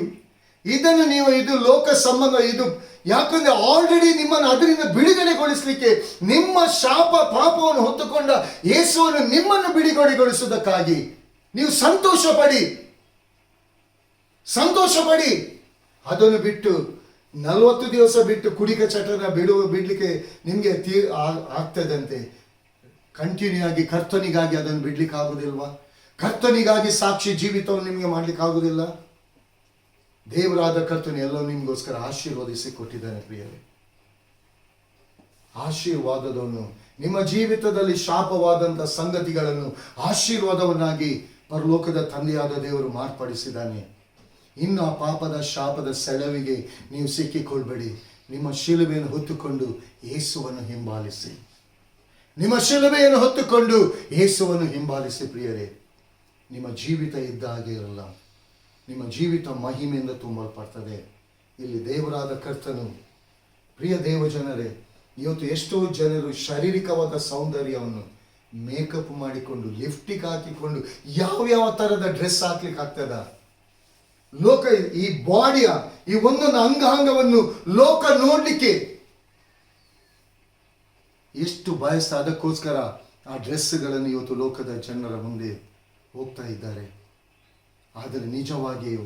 ಇದನ್ನು ನೀವು, ಇದು ಲೋಕ ಸಂಬಂಧ, ಇದು ಯಾಕಂದ್ರೆ ಆಲ್ರೆಡಿ ನಿಮ್ಮನ್ನು ಅದರಿಂದ ಬಿಡುಗಡೆಗೊಳಿಸಲಿಕ್ಕೆ, ನಿಮ್ಮ ಶಾಪ ಪಾಪವನ್ನು ಹೊತ್ತುಕೊಂಡ ಯೇಸುವನ್ನು ನಿಮ್ಮನ್ನು ಬಿಡುಗಡೆಗೊಳಿಸುವುದಕ್ಕಾಗಿ ನೀವು ಸಂತೋಷ ಪಡಿ. ಅದನ್ನು ಬಿಟ್ಟು 40 ದಿವಸ ಬಿಟ್ಟು ಕುಡಿಕ ಚಟನ ಬಿಡಲಿಕ್ಕೆ ನಿಮಗೆ ಆಗ್ತದಂತೆ. ಕಂಟಿನ್ಯೂ ಆಗಿ ಕರ್ತನಿಗಾಗಿ ಅದನ್ನು ಬಿಡ್ಲಿಕ್ಕೆ ಆಗುದಿಲ್ವಾ? ಕರ್ತನಿಗಾಗಿ ಸಾಕ್ಷಿ ಜೀವಿತವನ್ನು ನಿಮಗೆ ಮಾಡ್ಲಿಕ್ಕೆ ಆಗುದಿಲ್ಲ? ದೇವರಾದ ಕರ್ತನು ಎಲ್ಲವೂ ನಿಮಗೋಸ್ಕರ ಆಶೀರ್ವದಿಸಿ ಕೊಟ್ಟಿದ್ದಾನೆ. ಪ್ರಿಯರೇ, ಆಶೀರ್ವಾದವನ್ನು ನಿಮ್ಮ ಜೀವಿತದಲ್ಲಿ ಶಾಪವಾದಂಥ ಸಂಗತಿಗಳನ್ನು ಆಶೀರ್ವಾದವನ್ನಾಗಿ ಪರಲೋಕದ ತಂದೆಯಾದ ದೇವರು ಮಾರ್ಪಡಿಸಿದ್ದಾನೆ. ಇನ್ನು ಆ ಪಾಪದ ಶಾಪದ ಸೆಳವಿಗೆ ನೀವು ಸಿಕ್ಕಿಕೊಳ್ಬೇಡಿ. ನಿಮ್ಮ ಶಿಲುಬೆಯನ್ನು ಹೊತ್ತುಕೊಂಡು ಯೇಸುವನ್ನು ಹಿಂಬಾಲಿಸಿ. ನಿಮ್ಮ ಶಿಲುಬೆಯನ್ನು ಹೊತ್ತುಕೊಂಡು ಯೇಸುವನ್ನು ಹಿಂಬಾಲಿಸಿ. ಪ್ರಿಯರೇ, ನಿಮ್ಮ ಜೀವಿತ ಇದ್ದ ಹಾಗೆ ಇರಲ್ಲ. ನಿಮ್ಮ ಜೀವಿತ ಮಹಿಮೆಯಿಂದ ತುಂಬಲ್ಪಡ್ತದೆ. ಇಲ್ಲಿ ದೇವರಾದ ಕರ್ತನು, ಪ್ರಿಯ ದೇವಜನರೇ, ಇವತ್ತು ಎಷ್ಟೋ ಜನರು ಶಾರೀರಿಕವಾದ ಸೌಂದರ್ಯವನ್ನು ಮೇಕಪ್ ಮಾಡಿಕೊಂಡು, ಲಿಫ್ಟಿಗೆ ಹಾಕಿಕೊಂಡು, ಯಾವ ಥರದ ಡ್ರೆಸ್ ಹಾಕ್ಲಿಕ್ಕೆ ಆಗ್ತದ? ಲೋಕ ಈ ಬಾಡಿಯ ಈ ಒಂದೊಂದು ಅಂಗಾಂಗವನ್ನು ಲೋಕ ನೋಡ್ಲಿಕ್ಕೆ ಎಷ್ಟು ಬಯಸ್ತ. ಅದಕ್ಕೋಸ್ಕರ ಆ ಡ್ರೆಸ್ಗಳನ್ನು ಇವತ್ತು ಲೋಕದ ಜನರ ಮುಂದೆ ಹೋಗ್ತಾ ಇದ್ದಾರೆ. ಆದರೆ ನಿಜವಾಗಿಯೂ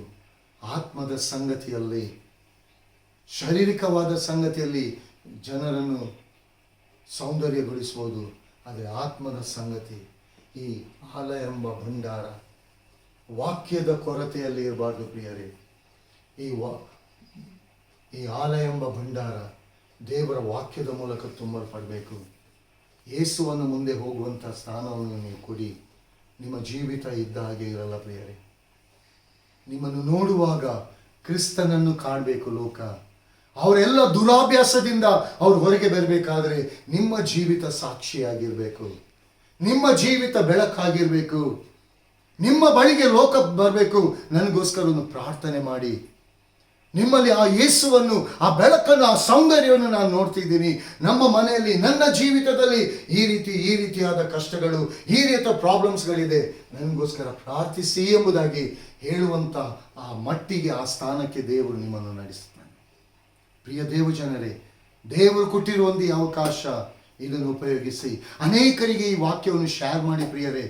ಆತ್ಮದ ಸಂಗತಿಯಲ್ಲಿ, ಶಾರೀರಿಕವಾದ ಸಂಗತಿಯಲ್ಲಿ ಜನರನ್ನು ಸೌಂದರ್ಯಗೊಳಿಸುವುದು, ಆದರೆ ಆತ್ಮದ ಸಂಗತಿ, ಈ ಆಲಯ ಎಂಬ ಭಂಡಾರ ವಾಕ್ಯದ ಕೊರತೆಯಲ್ಲಿ ಇರಬಾರ್ದು. ಪ್ರಿಯರೇ, ಈ ಆಲಯ ಎಂಬ ಭಂಡಾರ ದೇವರ ವಾಕ್ಯದ ಮೂಲಕ ತುಂಬಲ್ಪಡಬೇಕು. ಯೇಸುವನ್ನು ಮುಂದೆ ಹೋಗುವಂಥ ಸ್ಥಾನವನ್ನು ನೀವು ಕೊಡಿ. ನಿಮ್ಮ ಜೀವಿತ ಇದ್ದ ಹಾಗೆ ಇರಲ್ಲ. ಪ್ರಿಯರೇ, ನಿಮ್ಮನ್ನು ನೋಡುವಾಗ ಕ್ರಿಸ್ತನನ್ನು ಕಾಣಬೇಕು ಲೋಕ. ಅವರೆಲ್ಲ ದುರಾಭ್ಯಾಸದಿಂದ ಅವರು ಹೊರಗೆ ಬರಬೇಕಾದ್ರೆ ನಿಮ್ಮ ಜೀವಿತ ಸಾಕ್ಷಿಯಾಗಿರಬೇಕು. ನಿಮ್ಮ ಜೀವಿತ ಬೆಳಕಾಗಿರಬೇಕು. ನಿಮ್ಮ ಬಳಿಗೆ ಲೋಕ ಬರಬೇಕು. ನನಗೋಸ್ಕರ ಒಂದು ಪ್ರಾರ್ಥನೆ ಮಾಡಿ, ನಿಮ್ಮಲ್ಲಿ ಆ ಯೇಸುವನ್ನು, ಆ ಬೆಳಕನ್ನು, ಆ ಸೌಂದರ್ಯವನ್ನು ನಾನು ನೋಡ್ತಿದ್ದೀನಿ. ನಮ್ಮ ಮನೆಯಲ್ಲಿ, ನನ್ನ ಜೀವಿತದಲ್ಲಿ ಈ ರೀತಿಯಾದ ಕಷ್ಟಗಳು, ಈ ರೀತಿಯ ಪ್ರಾಬ್ಲಮ್ಸ್ಗಳಿದೆ, ನನಗೋಸ್ಕರ ಪ್ರಾರ್ಥಿಸಿ ಎಂಬುದಾಗಿ ಹೇಳುವಂಥ ಆ ಮಟ್ಟಿಗೆ, ಆ ಸ್ಥಾನಕ್ಕೆ ದೇವರು ನಿಮ್ಮನ್ನು ನಡೆಸ್ತಾನೆ. ಪ್ರಿಯ ದೇವಜನರೇ, ದೇವರು ಕೊಟ್ಟಿರುವಂಥ ಈ ಅವಕಾಶ, ಇದನ್ನು ಉಪಯೋಗಿಸಿ ಅನೇಕರಿಗೆ ಈ ವಾಕ್ಯವನ್ನು ಶೇರ್ ಮಾಡಿ. ಪ್ರಿಯರೇ,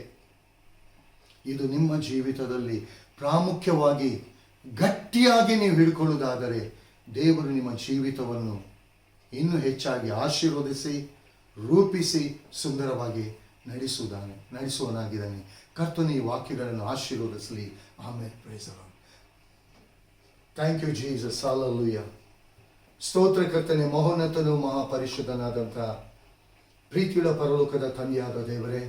ಇದು ನಿಮ್ಮ ಜೀವಿತದಲ್ಲಿ ಪ್ರಾಮುಖ್ಯವಾಗಿ ಗಟ್ಟಿಯಾಗಿ ನೀವು ಹಿಡ್ಕೊಳ್ಳುವುದಾದರೆ ದೇವರು ನಿಮ್ಮ ಜೀವಿತವನ್ನು ಇನ್ನೂ ಹೆಚ್ಚಾಗಿ ಆಶೀರ್ವದಿಸಿ, ರೂಪಿಸಿ, ಸುಂದರವಾಗಿ ನಡೆಸುವನಾಗಿದ್ದಾನೆ. ಕರ್ತನು ಈ ವಾಕ್ಯಗಳನ್ನು ಆಶೀರ್ವದಿಸಲಿ. ಆಮೇಲೆ praise the Lord. Thank you Jesus. Hallelujah. ಸ್ತೋತ್ರ ಕರ್ತನೆ, ಮಹೋನ್ನತನು ಮಹಾಪರಿಶುದ್ಧನಾದಂಥ ಪ್ರೀತಿಯುಳ್ಳ ಪರಲೋಕದ ತಂದೆಯಾದ ದೇವರೇ,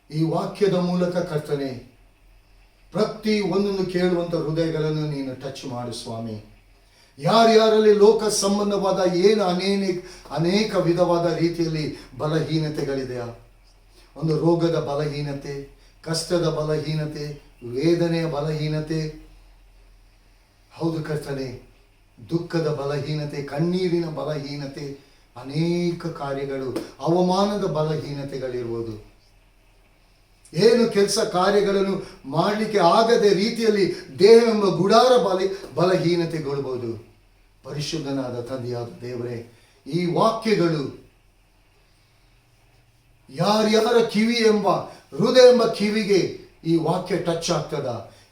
ಈ ವಾಕ್ಯದ ಮೂಲಕ ಕರ್ತನೆ ಪ್ರತಿ ಒಂದನ್ನು ಕೇಳುವಂಥ ಹೃದಯಗಳನ್ನು ನೀನು ಟಚ್ ಮಾಡು ಸ್ವಾಮಿ. ಯಾರ್ಯಾರಲ್ಲಿ ಲೋಕ ಸಂಬಂಧವಾದ ಅನೇಕ ವಿಧವಾದ ರೀತಿಯಲ್ಲಿ ಬಲಹೀನತೆಗಳಿದೆಯಾ, ಒಂದು ರೋಗದ ಬಲಹೀನತೆ, ಕಷ್ಟದ ಬಲಹೀನತೆ, ವೇದನೆಯ ಬಲಹೀನತೆ, ಹೌದು ಕರ್ತನೆ, ದುಃಖದ ಬಲಹೀನತೆ, ಕಣ್ಣೀರಿನ ಬಲಹೀನತೆ, ಅನೇಕ ಕಾರ್ಯಗಳು, ಅವಮಾನದ ಬಲಹೀನತೆಗಳಿರುವುದು, ಏನು ಕೆಲಸ ಕಾರ್ಯಗಳನ್ನು ಮಾಡಲಿಕ್ಕೆ ಆಗದೆ ರೀತಿಯಲ್ಲಿ ದೇಹವೆಂಬ ಗುಡಾರ ಬಲಹೀನತೆಗೊಳ್ಬೋದು. ಪರಿಶುದ್ಧನಾದ ತಂದೆಯಾದ ದೇವರೇ, ಈ ವಾಕ್ಯಗಳು ಯಾರ್ಯಾರ ಹೃದಯ ಎಂಬ ಕಿವಿಗೆ ಈ ವಾಕ್ಯ ಟಚ್ ಆಗ್ತದ,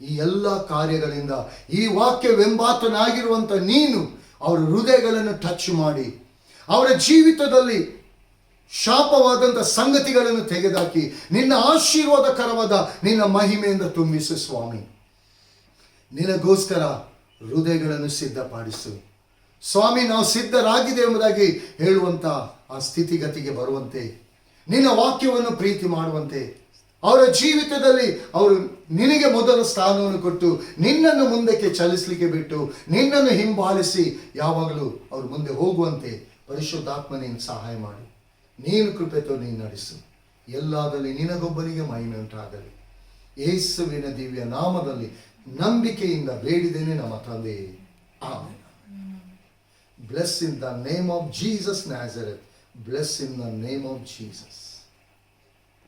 ಈ ಎಲ್ಲ ಕಾರ್ಯಗಳಿಂದ ಈ ವಾಕ್ಯವೆಂಬಾತನಾಗಿರುವಂಥ ನೀನು ಅವರ ಹೃದಯಗಳನ್ನು ಟಚ್ ಮಾಡಿ, ಅವರ ಜೀವಿತದಲ್ಲಿ ಶಾಪವಾದಂಥ ಸಂಗತಿಗಳನ್ನು ತೆಗೆದಾಕಿ ನಿನ್ನ ಆಶೀರ್ವಾದಕರವಾದ ನಿನ್ನ ಮಹಿಮೆಯಿಂದ ತುಂಬಿಸು ಸ್ವಾಮಿ. ನಿನಗೋಸ್ಕರ ಹೃದಯಗಳನ್ನು ಸಿದ್ಧಪಡಿಸು ಸ್ವಾಮಿ. ನಾವು ಸಿದ್ಧರಾಗಿದೆ ಎಂಬುದಾಗಿ ಹೇಳುವಂಥ ಆ ಸ್ಥಿತಿಗತಿಗೆ ಬರುವಂತೆ, ನಿನ್ನ ವಾಕ್ಯವನ್ನು ಪ್ರೀತಿ ಮಾಡುವಂತೆ, ಅವರ ಜೀವಿತದಲ್ಲಿ ಅವರು ನಿನಗೆ ಮೊದಲ ಸ್ಥಾನವನ್ನು ಕೊಟ್ಟು ನಿನ್ನನ್ನು ಮುಂದಕ್ಕೆ ಚಲಿಸಲಿಕ್ಕೆ ಬಿಟ್ಟು ನಿನ್ನನ್ನು ಹಿಂಬಾಲಿಸಿ ಯಾವಾಗಲೂ ಅವರು ಮುಂದೆ ಹೋಗುವಂತೆ ಪರಿಶುದ್ಧಾತ್ಮ ನೀನು ಸಹಾಯ ಮಾಡಿ. ನೀನು ಕೃಪೆತೋ ನೀನು ನಡೆಸು. ಎಲ್ಲಾದಲ್ಲಿ ನಿನಗೊಬ್ಬನಿಗೆ ಮಹಿಮೆ ಉಂಟಾಗಲಿ. ಯೇಸುವಿನ ದಿವ್ಯ ನಾಮದಲ್ಲಿ ನಂಬಿಕೆಯಿಂದ ಬೇಡಿದ್ದೇನೆ ನಮ್ಮ ತಂದೆ. Amen. Bless in the name of Jesus Nazareth. Bless in the name of Jesus.